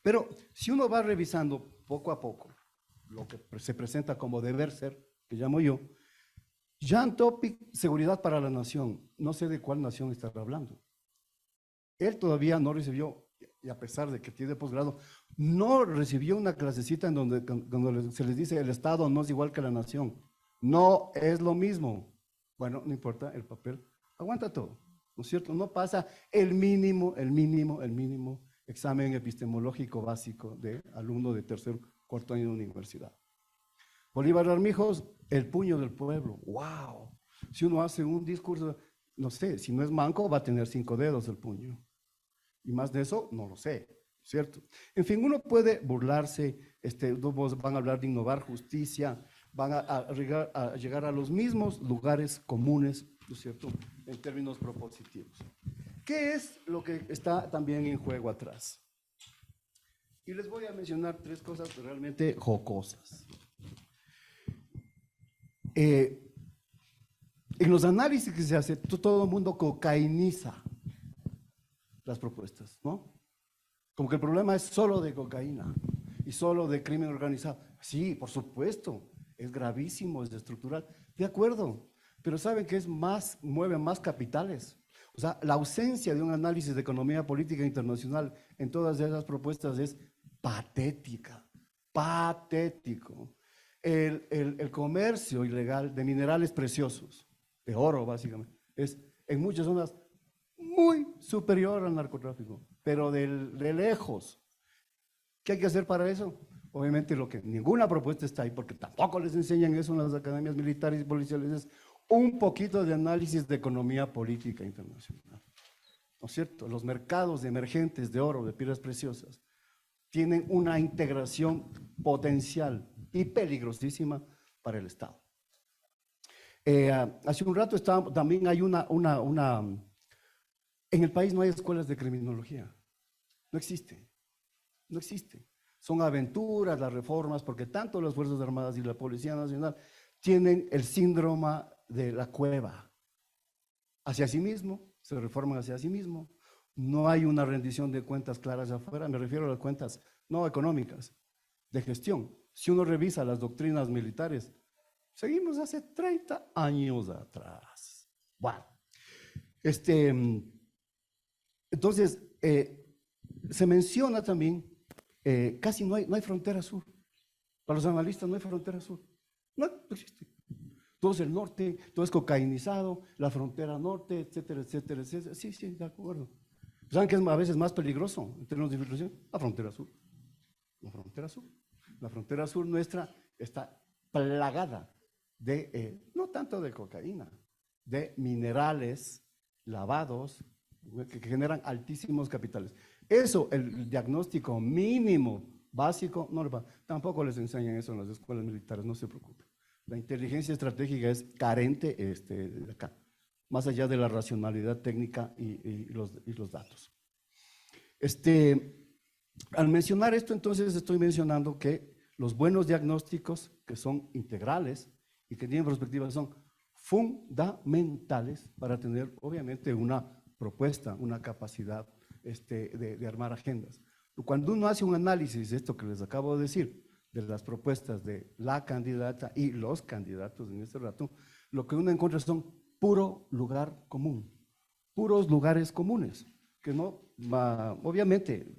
Speaker 5: Pero si uno va revisando poco a poco lo que se presenta como deber ser, que llamo yo, Jan Topic, seguridad para la nación, no sé de cuál nación está hablando. Él todavía no recibió, y a pesar de que tiene posgrado, no recibió una clasecita en donde se les dice el Estado no es igual que la nación. No es lo mismo. Bueno, no importa, el papel aguanta todo, ¿no es cierto? No pasa el mínimo examen epistemológico básico de alumno de tercer, cuarto año de universidad. Bolívar Armijos, el puño del pueblo. ¡Wow! Si uno hace un discurso, no sé, si no es manco, va a tener 5 dedos el puño. Y más de eso, no lo sé, ¿cierto? En fin, uno puede burlarse, van a hablar de innovar justicia, van a llegar a los mismos lugares comunes, ¿no es cierto?, en términos propositivos. ¿Qué es lo que está también en juego atrás? Y les voy a mencionar 3 cosas realmente jocosas. En los análisis que se hace, todo el mundo cocainiza las propuestas, ¿no? Como que el problema es solo de cocaína y solo de crimen organizado. Sí, por supuesto, es gravísimo, es estructural, de acuerdo, pero saben que mueve más capitales. O sea, la ausencia de un análisis de economía política internacional en todas esas propuestas es patética, patético. El comercio ilegal de minerales preciosos, de oro básicamente, es en muchas zonas muy superior al narcotráfico, pero de lejos. ¿Qué hay que hacer para eso? Obviamente ninguna propuesta está ahí, porque tampoco les enseñan eso en las academias militares y policiales, es un poquito de análisis de economía política internacional, ¿no es cierto? Los mercados emergentes de oro, de piedras preciosas, tienen una integración potencial y peligrosísima para el Estado. Hace un rato también hay en el país no hay escuelas de criminología, no existe, no existe. Son aventuras las reformas, porque tanto las Fuerzas Armadas y la Policía Nacional tienen el síndrome de la cueva. Hacia sí mismo, se reforman hacia sí mismo. No hay una rendición de cuentas claras afuera, me refiero a las cuentas no económicas, de gestión. Si uno revisa las doctrinas militares, seguimos hace 30 años atrás. Bueno, entonces, se menciona también, casi no hay frontera sur. Para los analistas no hay frontera sur. No existe. Todo es el norte, todo es cocainizado, la frontera norte, etcétera, etcétera, etcétera. Sí, de acuerdo. ¿Saben qué es a veces más peligroso en términos de infiltración? La frontera sur. La frontera sur. La frontera sur nuestra está plagada de, no tanto de cocaína, de minerales lavados que generan altísimos capitales. Eso, el diagnóstico mínimo, básico, tampoco les enseñan eso en las escuelas militares, no se preocupen. La inteligencia estratégica es carente de acá. más allá de la racionalidad técnica y los datos. Al mencionar esto, entonces estoy mencionando que los buenos diagnósticos, que son integrales y que tienen perspectivas, son fundamentales para tener, obviamente, una propuesta, una capacidad de armar agendas. Cuando uno hace un análisis de esto que les acabo de decir, de las propuestas de la candidata y los candidatos en este rato, lo que uno encuentra son puro lugar común, puros lugares comunes, que no, obviamente,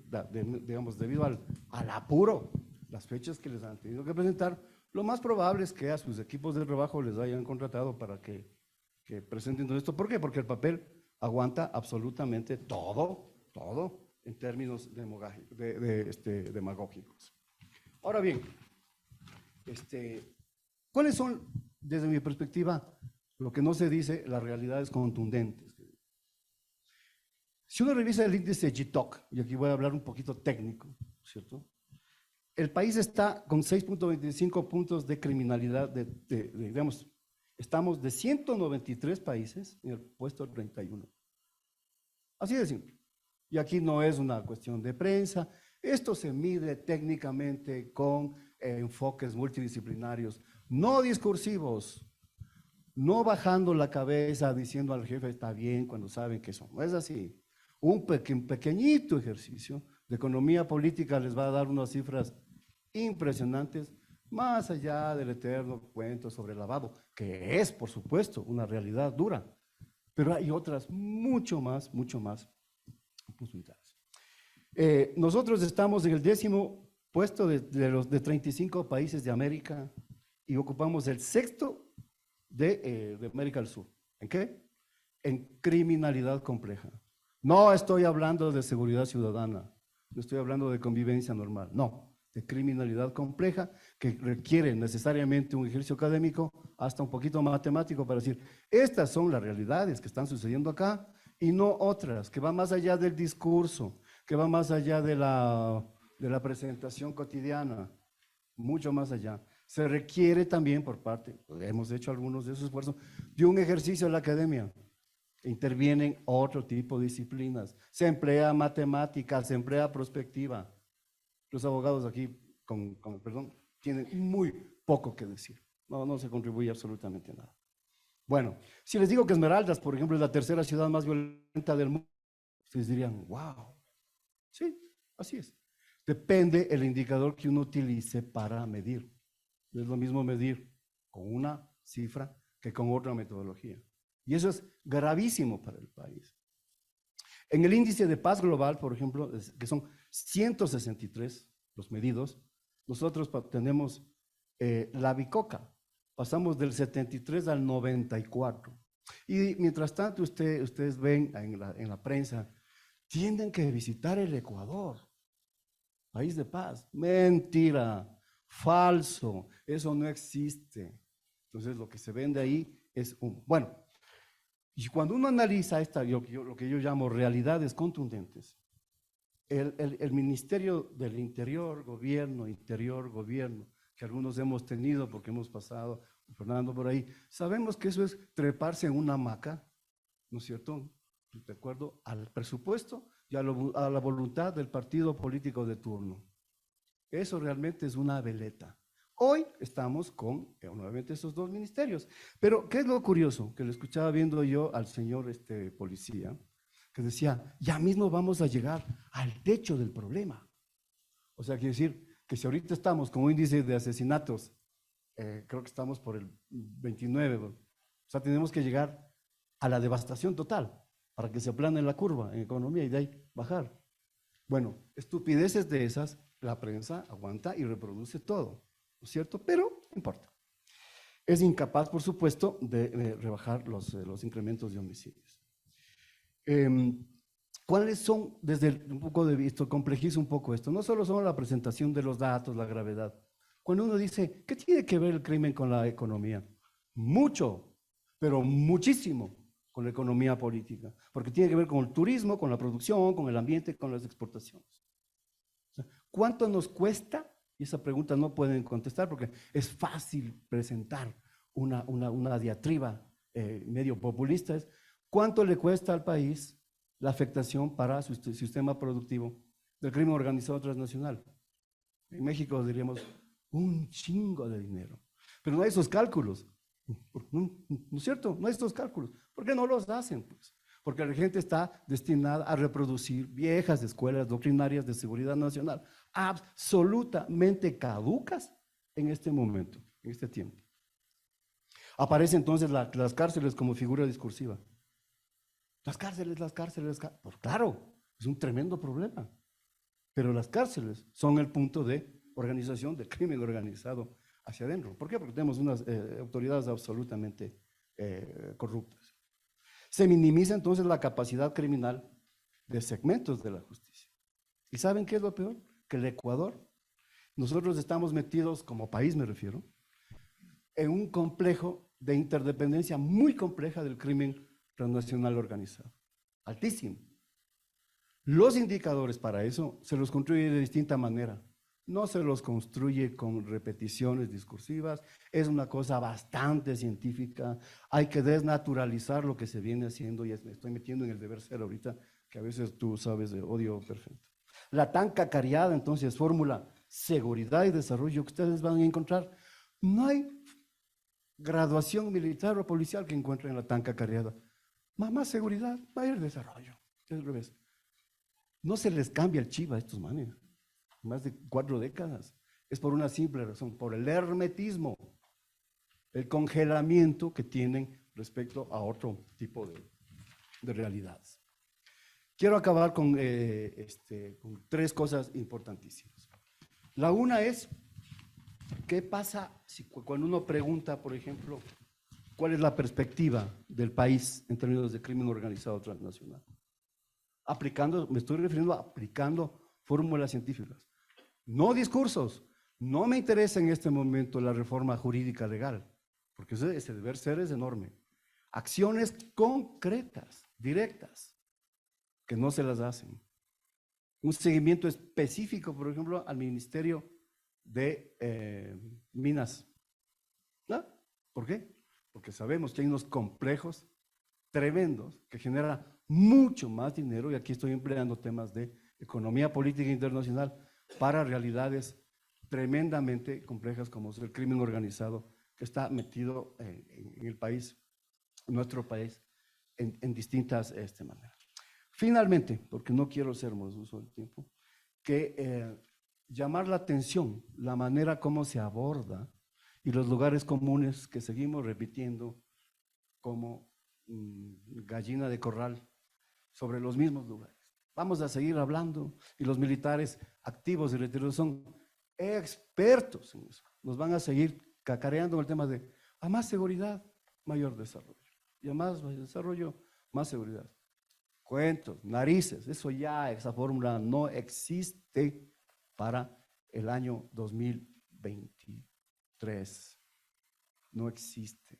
Speaker 5: digamos, debido al apuro, las fechas que les han tenido que presentar, lo más probable es que a sus equipos de trabajo les hayan contratado para que presenten todo esto. ¿Por qué? Porque el papel aguanta absolutamente todo en términos demagógicos. Ahora bien, ¿cuáles son, desde mi perspectiva, lo que no se dice, las realidades contundentes? Si uno revisa el índice GTOC, y aquí voy a hablar un poquito técnico, ¿cierto? El país está con 6.25 puntos de criminalidad, digamos, estamos de 193 países en el puesto 31. Así de simple. Y aquí no es una cuestión de prensa, esto se mide técnicamente con enfoques multidisciplinarios, no discursivos, no bajando la cabeza diciendo al jefe está bien cuando saben que eso no es así. Un pequeñito ejercicio de economía política les va a dar unas cifras impresionantes, más allá del eterno cuento sobre el lavado, que es, por supuesto, una realidad dura, pero hay otras mucho más posibilidades. Nosotros estamos en el 10º puesto de 35 países de América y ocupamos el 6º de América del Sur. ¿En qué? En criminalidad compleja. No estoy hablando de seguridad ciudadana, no estoy hablando de convivencia normal, no, de criminalidad compleja que requiere necesariamente un ejercicio académico, hasta un poquito matemático para decir, estas son las realidades que están sucediendo acá y no otras, que van más allá del discurso, que van más allá de la presentación cotidiana, mucho más allá. Se requiere también por parte, hemos hecho algunos de esos esfuerzos, de un ejercicio de la academia. Intervienen otro tipo de disciplinas, se emplea matemática, se emplea prospectiva. Los abogados aquí, con perdón, tienen muy poco que decir, no se contribuye absolutamente nada. Bueno, si les digo que Esmeraldas, por ejemplo, es la tercera ciudad más violenta del mundo, ustedes dirían, wow, sí, así es. Depende el indicador que uno utilice para medir. No es lo mismo medir con una cifra que con otra metodología. Y eso es gravísimo para el país. En el índice de paz global, por ejemplo, que son 163 los medidos, nosotros tenemos la bicoca, pasamos del 73 al 94. Y mientras tanto, ustedes ven en la prensa, tienen que visitar el Ecuador, país de paz. Mentira, falso, eso no existe. Entonces, lo que se vende ahí es bueno. Y cuando uno analiza lo que yo llamo realidades contundentes, el Ministerio del Interior, Gobierno, que algunos hemos tenido porque hemos pasado, Fernando, por ahí, sabemos que eso es treparse en una hamaca, ¿no es cierto?, de acuerdo al presupuesto y a la voluntad del partido político de turno. Eso realmente es una veleta. Hoy estamos con nuevamente esos dos ministerios. Pero, ¿qué es lo curioso? Que lo escuchaba viendo yo al señor policía, que decía, ya mismo vamos a llegar al techo del problema. O sea, quiere decir que si ahorita estamos con un índice de asesinatos, creo que estamos por el 29, o sea, tenemos que llegar a la devastación total para que se aplane la curva en economía y de ahí bajar. Bueno, estupideces de esas, la prensa aguanta y reproduce todo, ¿no es cierto? Pero no importa. Es incapaz, por supuesto, de rebajar los incrementos de homicidios. ¿Cuáles son, desde un poco de vista, complejizo un poco esto? No solo son la presentación de los datos, la gravedad. Cuando uno dice, ¿qué tiene que ver el crimen con la economía? Mucho, pero muchísimo con la economía política, porque tiene que ver con el turismo, con la producción, con el ambiente, con las exportaciones. O sea, ¿cuánto nos cuesta? Y esa pregunta no pueden contestar porque es fácil presentar una diatriba medio populista. Es ¿Cuánto le cuesta al país la afectación para su sistema productivo del crimen organizado transnacional? En México diríamos un chingo de dinero, pero no hay esos cálculos, ¿no es cierto? No hay estos cálculos. ¿Por qué no los hacen? Pues porque la gente está destinada a reproducir viejas escuelas doctrinarias de seguridad nacional, absolutamente caducas en este momento, en este tiempo. Aparecen entonces las cárceles como figura discursiva. Las cárceles, pues claro, es un tremendo problema. Pero las cárceles son el punto de organización del crimen organizado hacia adentro. ¿Por qué? Porque tenemos unas autoridades absolutamente corruptas. Se minimiza entonces la capacidad criminal de segmentos de la justicia. ¿Y saben qué es lo peor? Que el Ecuador, nosotros estamos metidos, como país me refiero, en un complejo de interdependencia muy compleja del crimen transnacional organizado. Altísimo. Los indicadores para eso se los construye de distinta manera. No se los construye con repeticiones discursivas, es una cosa bastante científica. Hay que desnaturalizar lo que se viene haciendo, y me estoy metiendo en el deber ser ahorita, que a veces tú sabes de odio perfecto. La tan cacareada entonces fórmula seguridad y desarrollo que ustedes van a encontrar, no hay graduación militar o policial que encuentren la tan cacareada. Más seguridad, mayor desarrollo. Es al revés. No se les cambia el chip a estos manes. Más de 4 décadas. Es por una simple razón, por el hermetismo, el congelamiento que tienen respecto a otro tipo de realidades. Quiero acabar con 3 cosas importantísimas. La una es, ¿qué pasa cuando uno pregunta, por ejemplo, cuál es la perspectiva del país en términos de crimen organizado transnacional? Me estoy refiriendo a aplicando fórmulas científicas. No discursos. No me interesa en este momento la reforma jurídica legal, porque ese deber ser es enorme. Acciones concretas, directas, que no se las hacen. Un seguimiento específico, por ejemplo, al Ministerio de Minas. ¿No? ¿Por qué? Porque sabemos que hay unos complejos tremendos que generan mucho más dinero, y aquí estoy empleando temas de economía política internacional, para realidades tremendamente complejas como es el crimen organizado que está metido en el país, en nuestro país, en distintas maneras. Finalmente, porque no quiero ser más uso del tiempo, que llamar la atención, la manera como se aborda y los lugares comunes que seguimos repitiendo como gallina de corral sobre los mismos lugares. Vamos a seguir hablando, y los militares activos y retirados son expertos en eso. Nos van a seguir cacareando el tema de a más seguridad, mayor desarrollo. Y a más desarrollo, más seguridad. Cuentos, narices, esa fórmula no existe para el año 2023. No existe.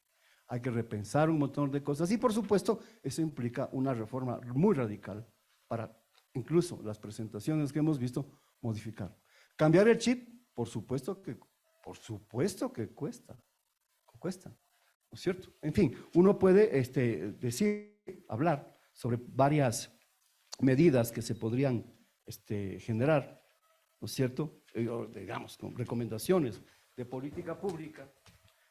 Speaker 5: Hay que repensar un montón de cosas, y por supuesto eso implica una reforma muy radical para incluso las presentaciones que hemos visto modificar. Cambiar el chip, por supuesto que cuesta, ¿no es cierto? En fin, uno puede hablar sobre varias medidas que se podrían generar, ¿no es cierto? Digamos, con recomendaciones de política pública.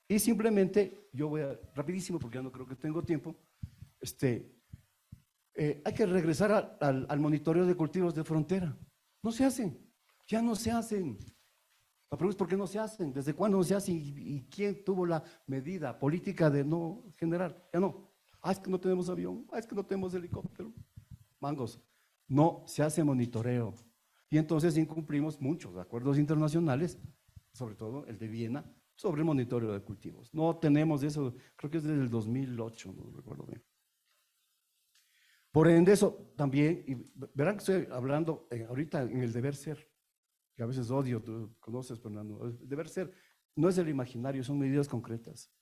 Speaker 5: Y simplemente, yo voy rapidísimo porque ya no creo que tengo tiempo, hay que regresar al monitoreo de cultivos de frontera. No se hacen, ya no se hacen. La pregunta es ¿por qué no se hacen? ¿Desde cuándo no se hacen? ¿Y quién tuvo la medida política de no generar? Ya no. Es que no tenemos avión, es que no tenemos helicóptero. Mangos, no se hace monitoreo. Y entonces incumplimos muchos acuerdos internacionales, sobre todo el de Viena, sobre el monitoreo de cultivos. No tenemos eso, creo que es desde el 2008, no recuerdo bien. Por ende, eso también, y verán que estoy hablando ahorita en el deber ser, que a veces odio, tú conoces, Fernando. El deber ser no es el imaginario, son medidas concretas.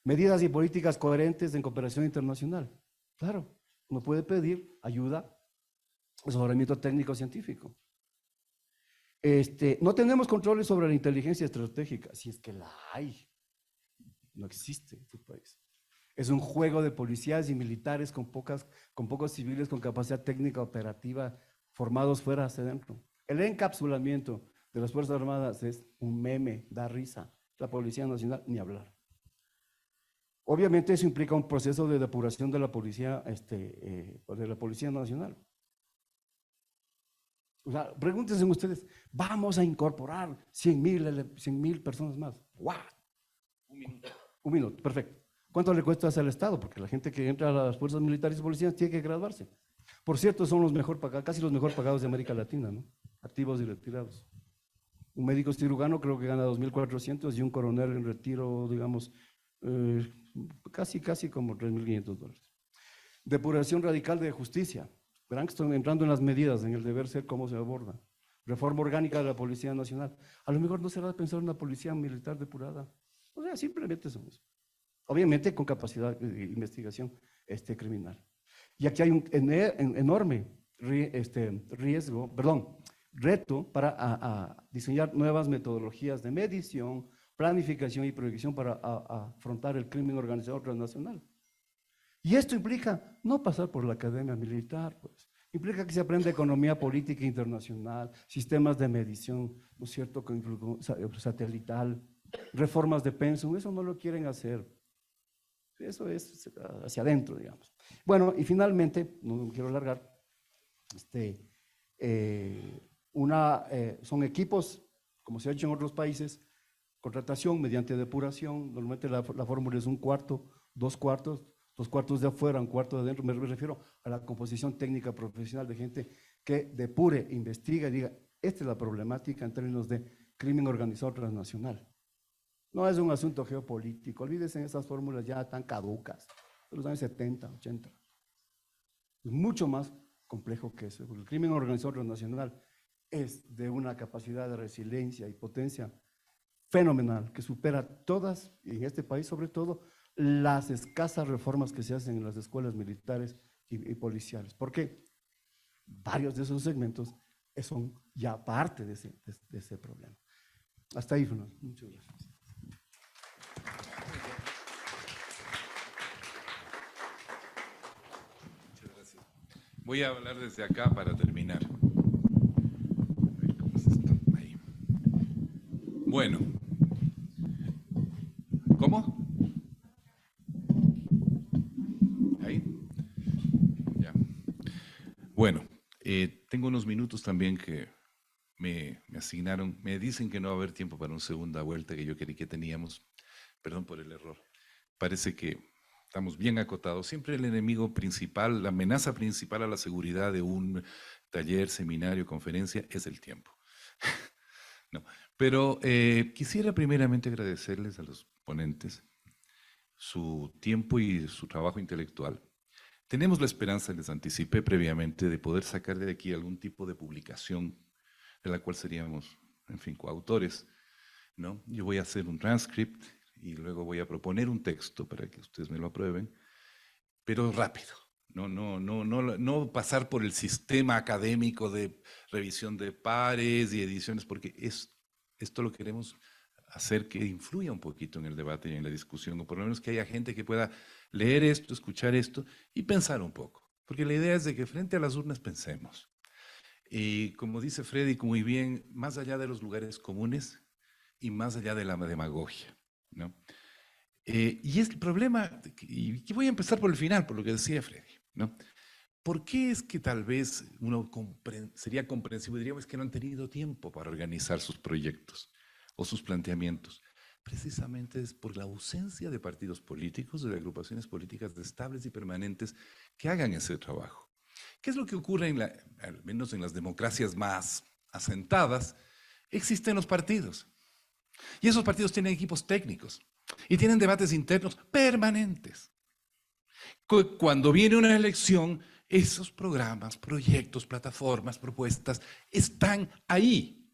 Speaker 5: Medidas y políticas coherentes en cooperación internacional. Claro, uno puede pedir ayuda, asesoramiento técnico científico. No tenemos controles sobre la inteligencia estratégica, si es que la hay. No existe en tu país. Es un juego de policías y militares con pocos civiles con capacidad técnica operativa formados fuera hacia adentro. El encapsulamiento de las Fuerzas Armadas es un meme, da risa. La Policía Nacional, ni hablar. Obviamente eso implica un proceso de depuración de la Policía Nacional. O sea, pregúntense ustedes, vamos a incorporar 100,000 personas más. ¿What? Un minuto, perfecto. ¿Cuánto le cuesta al Estado? Porque la gente que entra a las fuerzas militares y policías tiene que graduarse. Por cierto, son los mejor pagados, casi los mejor pagados de América Latina, ¿no? Activos y retirados. Un médico cirujano creo que gana 2.400 y un coronel en retiro, digamos, casi como $3.500. Depuración radical de justicia. Verán que estoy entrando en las medidas, en el deber ser, cómo se aborda. Reforma orgánica de la Policía Nacional. A lo mejor no será de pensar en una policía militar depurada. O sea, simplemente son eso. Obviamente con capacidad de investigación criminal. Y aquí hay un enorme reto para diseñar nuevas metodologías de medición, planificación y proyección para afrontar el crimen organizado transnacional. Y esto implica no pasar por la academia militar, pues. Implica que se aprenda economía política internacional, sistemas de medición, ¿no es cierto?, satelital, reformas de pensum, eso no lo quieren hacer. Eso es hacia adentro, digamos. Bueno, y finalmente, no quiero alargar, son equipos, como se ha hecho en otros países, contratación mediante depuración, normalmente la fórmula es 1/4, 2/4, 2/4 de afuera, 1/4 de adentro, me refiero a la composición técnica profesional de gente que depure, investiga y diga, esta es la problemática en términos de crimen organizado transnacional. No es un asunto geopolítico, olvídense en esas fórmulas ya tan caducas, de los años 70, 80. Es mucho más complejo que eso, porque el crimen organizado transnacional es de una capacidad de resiliencia y potencia fenomenal, que supera todas, y en este país sobre todo, las escasas reformas que se hacen en las escuelas militares y policiales, porque varios de esos segmentos son ya parte de ese problema. Hasta ahí, Fernando. Muchas gracias.
Speaker 2: Muchas gracias. Voy a hablar desde acá para terminar. Ahí. Bueno. ¿Cómo? Ahí. Ya. Bueno, tengo unos minutos también que me asignaron. Me dicen que no va a haber tiempo para una segunda vuelta que yo creí que teníamos. Perdón por el error. Parece que estamos bien acotados. Siempre el enemigo principal, la amenaza principal a la seguridad de un taller, seminario, conferencia, es el tiempo. No. Pero quisiera primeramente agradecerles a los ponentes su tiempo y su trabajo intelectual. Tenemos la esperanza, les anticipé previamente, de poder sacar de aquí algún tipo de publicación de la cual seríamos, en fin, coautores, ¿no? Yo voy a hacer un transcript y luego voy a proponer un texto para que ustedes me lo aprueben, pero rápido. No pasar por el sistema académico de revisión de pares y ediciones, porque esto lo queremos hacer que influya un poquito en el debate y en la discusión, o por lo menos que haya gente que pueda leer esto, escuchar esto y pensar un poco. Porque la idea es de que frente a las urnas pensemos. Y como dice Freddy muy bien, más allá de los lugares comunes y más allá de la demagogia, ¿no? Y es el problema, y voy a empezar por el final, por lo que decía Freddy, ¿no? ¿Por qué es que tal vez uno sería comprensivo, diríamos que no han tenido tiempo para organizar sus proyectos o sus planteamientos? Precisamente es por la ausencia de partidos políticos, de agrupaciones políticas estables y permanentes que hagan ese trabajo. ¿Qué es lo que ocurre, al menos en las democracias más asentadas? Existen los partidos. Y esos partidos tienen equipos técnicos y tienen debates internos permanentes. Cuando viene una elección, esos programas, proyectos, plataformas, propuestas están ahí.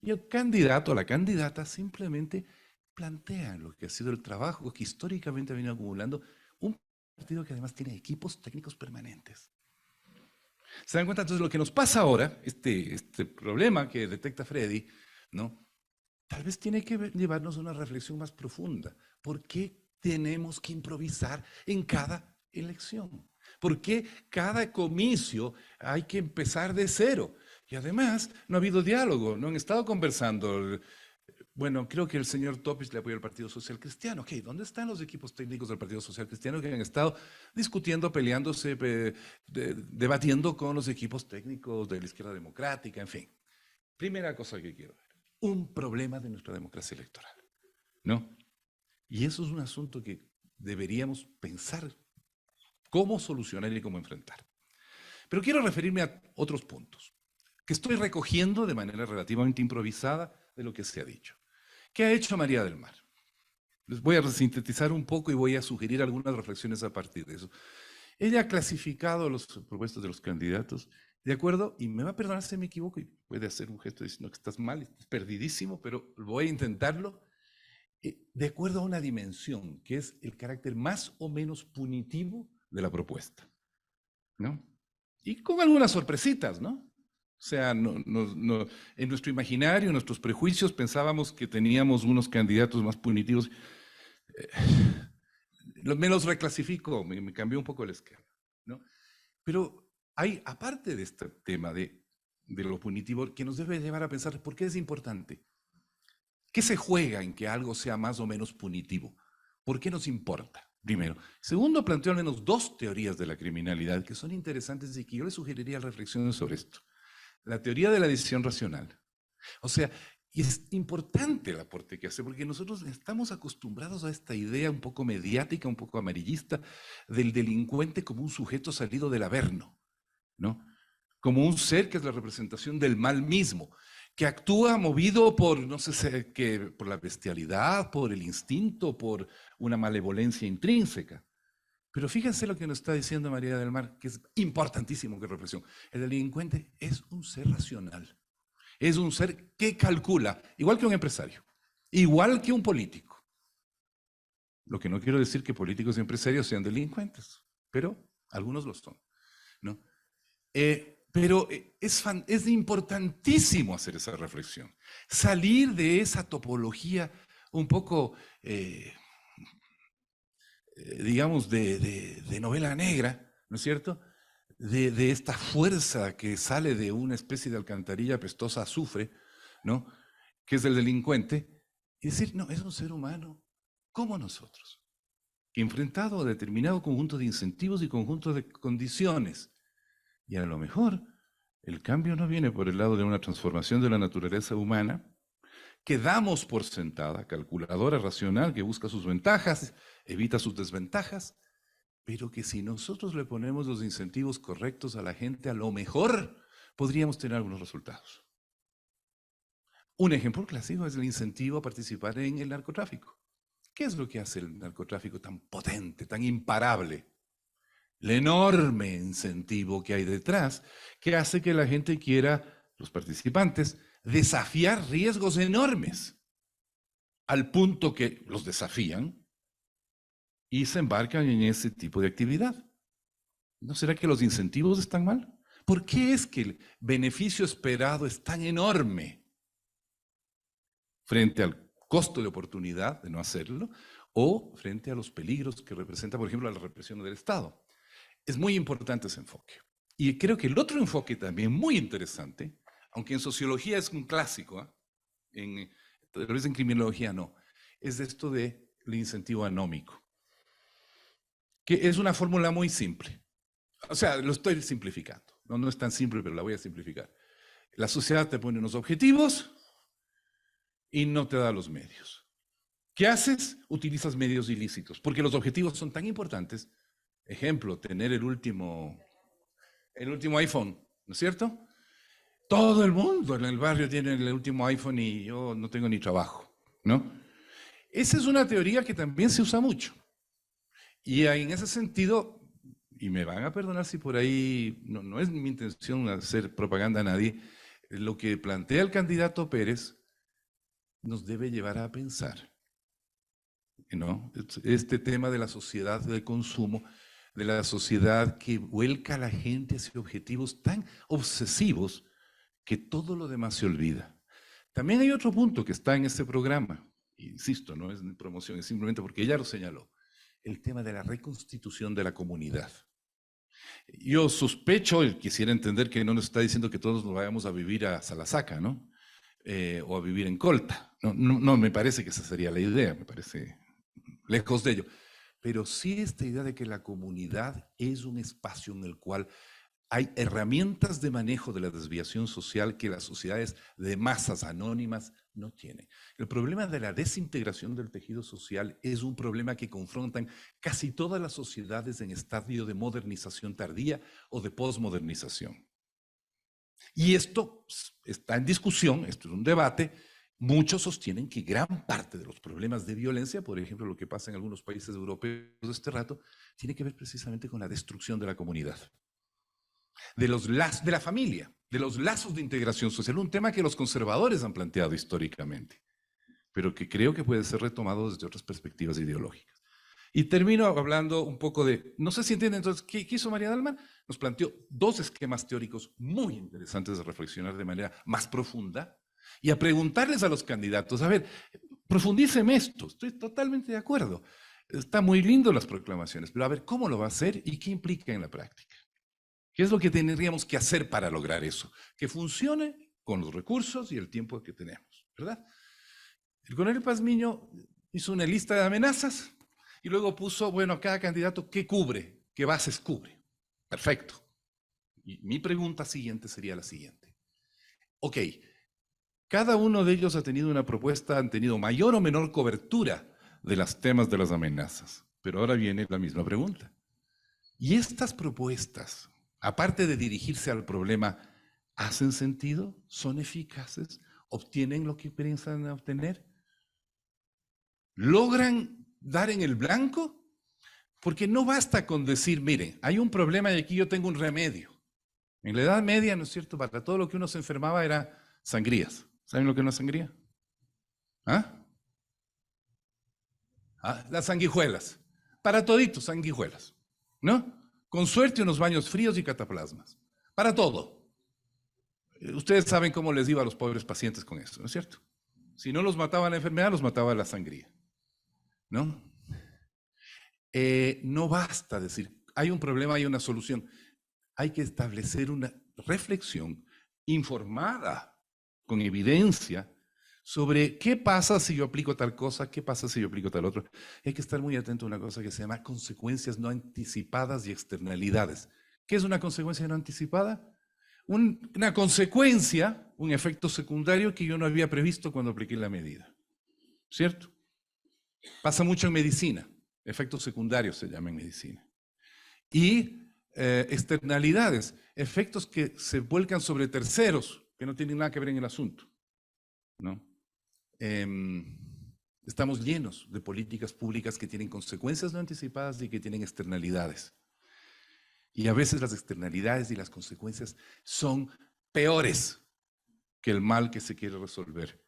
Speaker 2: Y el candidato o la candidata simplemente plantean lo que ha sido el trabajo que históricamente ha venido acumulando un partido que además tiene equipos técnicos permanentes. ¿Se dan cuenta? Entonces, lo que nos pasa ahora, este problema que detecta Freddy, ¿no? Tal vez tiene que llevarnos a una reflexión más profunda. ¿Por qué tenemos que improvisar en cada elección? ¿Por qué cada comicio hay que empezar de cero? Y además, no ha habido diálogo, no han estado conversando. Bueno, creo que el señor Topic le apoya al Partido Social Cristiano. Ok, ¿dónde están los equipos técnicos del Partido Social Cristiano que han estado discutiendo, peleándose, debatiendo con los equipos técnicos de la izquierda democrática, en fin? Primera cosa que quiero ver, un problema de nuestra democracia electoral, ¿no? Y eso es un asunto que deberíamos pensar cómo solucionar y cómo enfrentar. Pero quiero referirme a otros puntos que estoy recogiendo de manera relativamente improvisada de lo que se ha dicho. ¿Qué ha hecho María del Mar? Les voy a sintetizar un poco y voy a sugerir algunas reflexiones a partir de eso. Ella ha clasificado las propuestas de los candidatos, de acuerdo, y me va a perdonar si me equivoco, y puede hacer un gesto diciendo que estás mal, estás perdidísimo, pero voy a intentarlo, de acuerdo a una dimensión, que es el carácter más o menos punitivo de la propuesta, ¿no? Y con algunas sorpresitas, ¿no? O sea, en nuestro imaginario, en nuestros prejuicios, pensábamos que teníamos unos candidatos más punitivos. Me los reclasificó, me cambió un poco el esquema, ¿no? Pero hay, aparte de este tema de lo punitivo, que nos debe llevar a pensar por qué es importante. ¿Qué se juega en que algo sea más o menos punitivo? ¿Por qué nos importa? Primero. Segundo, planteo al menos dos teorías de la criminalidad que son interesantes y que yo les sugeriría reflexiones sobre esto. La teoría de la decisión racional. O sea, y es importante el aporte que hace, porque nosotros estamos acostumbrados a esta idea un poco mediática, un poco amarillista, del delincuente como un sujeto salido del Averno, ¿no? Como un ser que es la representación del mal mismo, que actúa movido por, no sé qué, por la bestialidad, por el instinto, por una malevolencia intrínseca. Pero fíjense lo que nos está diciendo María del Mar, que es importantísimo que reflexión. El delincuente es un ser racional. Es un ser que calcula, igual que un empresario, igual que un político. Lo que no quiero decir que políticos y empresarios sean delincuentes, pero algunos lo son, ¿no? Pero es importantísimo hacer esa reflexión. Salir de esa topología un poco, digamos, de novela negra, ¿no es cierto? De esta fuerza que sale de una especie de alcantarilla apestosa a azufre, ¿no? Que es el delincuente, y decir, no, es un ser humano como nosotros, enfrentado a determinado conjunto de incentivos y conjunto de condiciones. Y a lo mejor el cambio no viene por el lado de una transformación de la naturaleza humana, que damos por sentada, calculadora racional, que busca sus ventajas, evita sus desventajas, pero que si nosotros le ponemos los incentivos correctos a la gente, a lo mejor podríamos tener algunos resultados. Un ejemplo clásico es el incentivo a participar en el narcotráfico. ¿Qué es lo que hace el narcotráfico tan potente, tan imparable? El enorme incentivo que hay detrás, que hace que la gente quiera, los participantes, desafiar riesgos enormes, al punto que los desafían y se embarcan en ese tipo de actividad. ¿No será que los incentivos están mal? ¿Por qué es que el beneficio esperado es tan enorme frente al costo de oportunidad de no hacerlo o frente a los peligros que representa, por ejemplo, la represión del Estado? Es muy importante ese enfoque. Y creo que el otro enfoque también muy interesante, aunque en sociología es un clásico, tal vez en criminología no, es esto del incentivo anómico, que es una fórmula muy simple. O sea, lo estoy simplificando. No es tan simple, pero la voy a simplificar. La sociedad te pone unos objetivos y no te da los medios. ¿Qué haces? Utilizas medios ilícitos, porque los objetivos son tan importantes. Ejemplo, tener el último iPhone, ¿no es cierto? Todo el mundo en el barrio tiene el último iPhone y yo no tengo ni trabajo, ¿no? Esa es una teoría que también se usa mucho. Y en ese sentido, y me van a perdonar si por ahí no es mi intención hacer propaganda a nadie, lo que plantea el candidato Pérez nos debe llevar a pensar, ¿no? Este tema de la sociedad de consumo, de la sociedad que vuelca a la gente hacia objetivos tan obsesivos que todo lo demás se olvida. También hay otro punto que está en este programa, insisto, no es promoción, es simplemente porque ella lo señaló. el tema de la reconstitución de la comunidad. Yo sospecho, y quisiera entender que no nos está diciendo que todos nos vayamos a vivir a Salasaca, ¿no? O a vivir en Colta. No me parece que esa sería la idea, me parece lejos de ello. Pero sí esta idea de que la comunidad es un espacio en el cual hay herramientas de manejo de la desviación social que las sociedades de masas anónimas no tienen. El problema de la desintegración del tejido social es un problema que confrontan casi todas las sociedades en estadio de modernización tardía o de posmodernización. Y esto está en discusión, esto es un debate. Muchos sostienen que gran parte de los problemas de violencia, por ejemplo, lo que pasa en algunos países europeos de este rato, tiene que ver precisamente con la destrucción de la comunidad, de la familia, de los lazos de integración social, un tema que los conservadores han planteado históricamente, pero que creo que puede ser retomado desde otras perspectivas ideológicas. Y termino hablando un poco de, no sé si entienden entonces, ¿qué hizo María Dalman? Nos planteó dos esquemas teóricos muy interesantes de reflexionar de manera más profunda y a preguntarles a los candidatos, a ver, profundíceme esto, estoy totalmente de acuerdo. Está muy lindo las proclamaciones, pero a ver, ¿cómo lo va a hacer y qué implica en la práctica? ¿Qué es lo que tendríamos que hacer para lograr eso? Que funcione con los recursos y el tiempo que tenemos, ¿verdad? El coronel Pazmiño hizo una lista de amenazas y luego puso, bueno, cada candidato, ¿qué cubre? ¿Qué bases cubre? Perfecto. Y mi pregunta siguiente sería la siguiente. Ok, cada uno de ellos ha tenido una propuesta, han tenido mayor o menor cobertura de los temas de las amenazas. Pero ahora viene la misma pregunta. ¿Y estas propuestas, aparte de dirigirse al problema, hacen sentido? ¿Son eficaces? ¿Obtienen lo que piensan obtener? ¿Logran dar en el blanco? Porque no basta con decir, miren, hay un problema y aquí yo tengo un remedio. En la Edad Media, ¿no es cierto? Para todo lo que uno se enfermaba era sangrías. ¿Saben lo que es una sangría? ¿Ah? Las sanguijuelas. Para todito, sanguijuelas. ¿No? Con suerte unos baños fríos y cataplasmas. Para todo. Ustedes saben cómo les iba a los pobres pacientes con eso, ¿no es cierto? Si no los mataba la enfermedad, los mataba la sangría. ¿No? No basta decir, hay un problema, hay una solución. Hay que establecer una reflexión informada, con evidencia, sobre qué pasa si yo aplico tal cosa, qué pasa si yo aplico tal otro. Hay que estar muy atento a una cosa que se llama consecuencias no anticipadas y externalidades. ¿Qué es una consecuencia no anticipada? Una consecuencia, un efecto secundario que yo no había previsto cuando apliqué la medida. ¿Cierto? Pasa mucho en medicina. Efectos secundarios se llama en medicina. Y externalidades, efectos que se vuelcan sobre terceros, que no tienen nada que ver en el asunto, ¿no? Estamos llenos de políticas públicas que tienen consecuencias no anticipadas y que tienen externalidades. Y a veces las externalidades y las consecuencias son peores que el mal que se quiere resolver.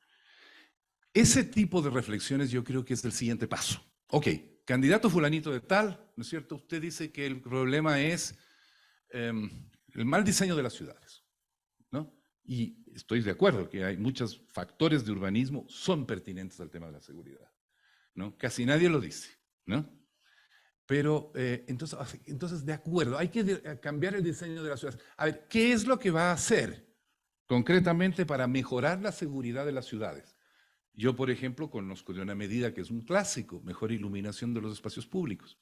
Speaker 2: Ese tipo de reflexiones yo creo que es el siguiente paso. Ok, candidato fulanito de tal, ¿no es cierto? Usted dice que el problema es el mal diseño de las ciudades, ¿no? Y estoy de acuerdo que hay muchos factores de urbanismo son pertinentes al tema de la seguridad, ¿no? Casi nadie lo dice, ¿no? Pero entonces, de acuerdo, hay que cambiar el diseño de las ciudades. A ver, ¿qué es lo que va a hacer concretamente para mejorar la seguridad de las ciudades? Yo, por ejemplo, conozco de una medida que es un clásico, mejor iluminación de los espacios públicos,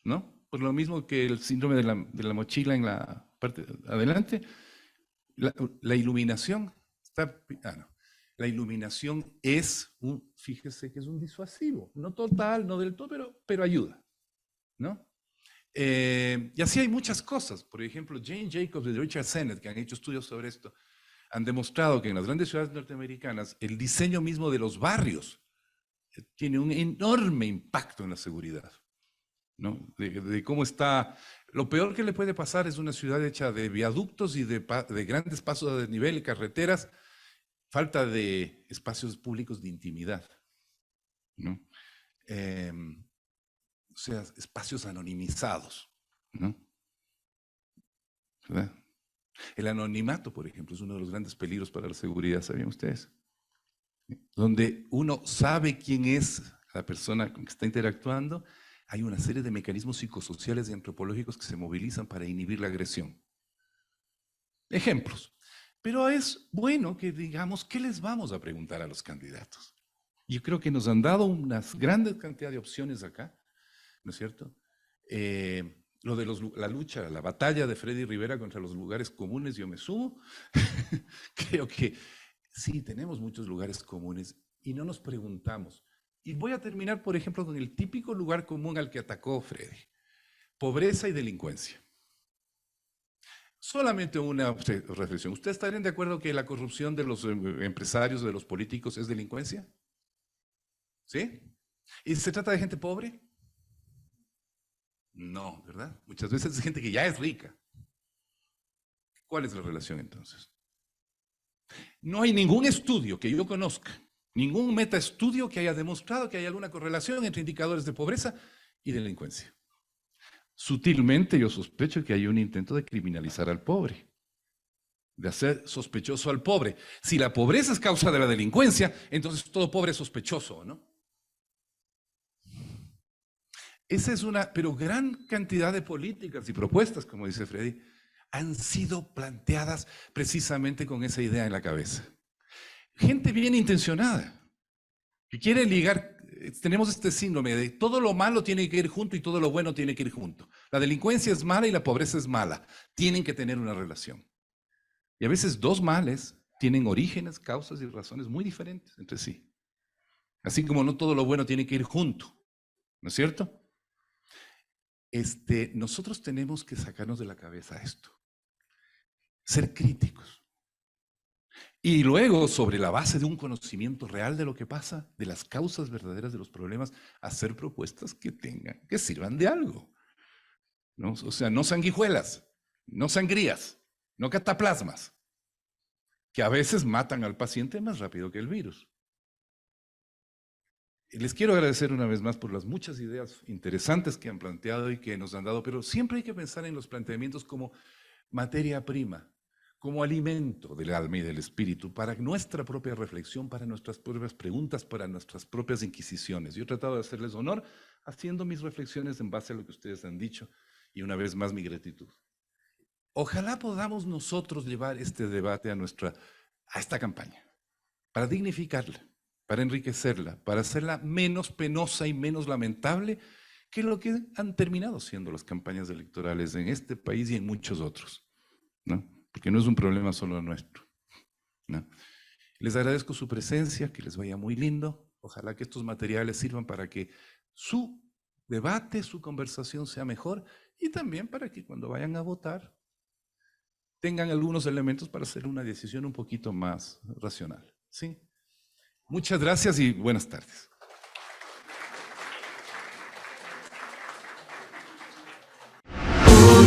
Speaker 2: ¿no? Por lo mismo que el síndrome de la mochila en la parte de adelante, la iluminación la iluminación es fíjese que es un disuasivo, no total, no del todo, pero ayuda, ¿no? Y así hay muchas cosas. Por ejemplo, Jane Jacobs y Richard Sennett, que han hecho estudios sobre esto, han demostrado que en las grandes ciudades norteamericanas el diseño mismo de los barrios tiene un enorme impacto en la seguridad, ¿no? De cómo está. Lo peor que le puede pasar es una ciudad hecha de viaductos y de grandes pasos a desnivel y carreteras, falta de espacios públicos de intimidad, ¿no? O sea, espacios anonimizados, ¿no? ¿Verdad? El anonimato, por ejemplo, es uno de los grandes peligros para la seguridad, ¿sabían ustedes? Donde uno sabe quién es la persona con que está interactuando, hay una serie de mecanismos psicosociales y antropológicos que se movilizan para inhibir la agresión. Ejemplos. Pero es bueno que digamos, ¿qué les vamos a preguntar a los candidatos? Yo creo que nos han dado una grandes cantidad de opciones acá, ¿no es cierto? Lo de la lucha, la batalla de Freddy Rivera contra los lugares comunes, yo me sumo. Creo que sí, tenemos muchos lugares comunes y no nos preguntamos. Y voy a terminar, por ejemplo, con el típico lugar común al que atacó Freddy. Pobreza y delincuencia. Solamente una reflexión. ¿Ustedes estarían de acuerdo que la corrupción de los empresarios, de los políticos, es delincuencia? ¿Sí? ¿Y se trata de gente pobre? No, ¿verdad? Muchas veces es gente que ya es rica. ¿Cuál es la relación entonces? No hay ningún estudio que yo conozca, ningún metaestudio que haya demostrado que hay alguna correlación entre indicadores de pobreza y delincuencia. Sutilmente yo sospecho que hay un intento de criminalizar al pobre, de hacer sospechoso al pobre. Si la pobreza es causa de la delincuencia, entonces todo pobre es sospechoso, ¿no? Esa es pero gran cantidad de políticas y propuestas, como dice Freddy, han sido planteadas precisamente con esa idea en la cabeza. Gente bien intencionada, que quiere ligar, tenemos este síndrome de todo lo malo tiene que ir junto y todo lo bueno tiene que ir junto. La delincuencia es mala y la pobreza es mala, tienen que tener una relación. Y a veces dos males tienen orígenes, causas y razones muy diferentes entre sí. Así como no todo lo bueno tiene que ir junto, ¿no es cierto? Nosotros tenemos que sacarnos de la cabeza esto. Ser críticos. Y luego, sobre la base de un conocimiento real de lo que pasa, de las causas verdaderas de los problemas, hacer propuestas que sirvan de algo. ¿No? O sea, no sanguijuelas, no sangrías, no cataplasmas, que a veces matan al paciente más rápido que el virus. Les quiero agradecer una vez más por las muchas ideas interesantes que han planteado y que nos han dado, pero siempre hay que pensar en los planteamientos como materia prima, como alimento del alma y del espíritu para nuestra propia reflexión, para nuestras propias preguntas, para nuestras propias inquisiciones. Yo he tratado de hacerles honor haciendo mis reflexiones en base a lo que ustedes han dicho y una vez más mi gratitud. Ojalá podamos nosotros llevar este debate a esta campaña, para dignificarla, para enriquecerla, para hacerla menos penosa y menos lamentable que lo que han terminado siendo las campañas electorales en este país y en muchos otros, ¿no? Porque no es un problema solo nuestro, ¿no? Les agradezco su presencia, que les vaya muy lindo. Ojalá que estos materiales sirvan para que su debate, su conversación sea mejor y también para que cuando vayan a votar tengan algunos elementos para hacer una decisión un poquito más racional, ¿sí? Muchas gracias y buenas tardes.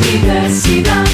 Speaker 6: Universidad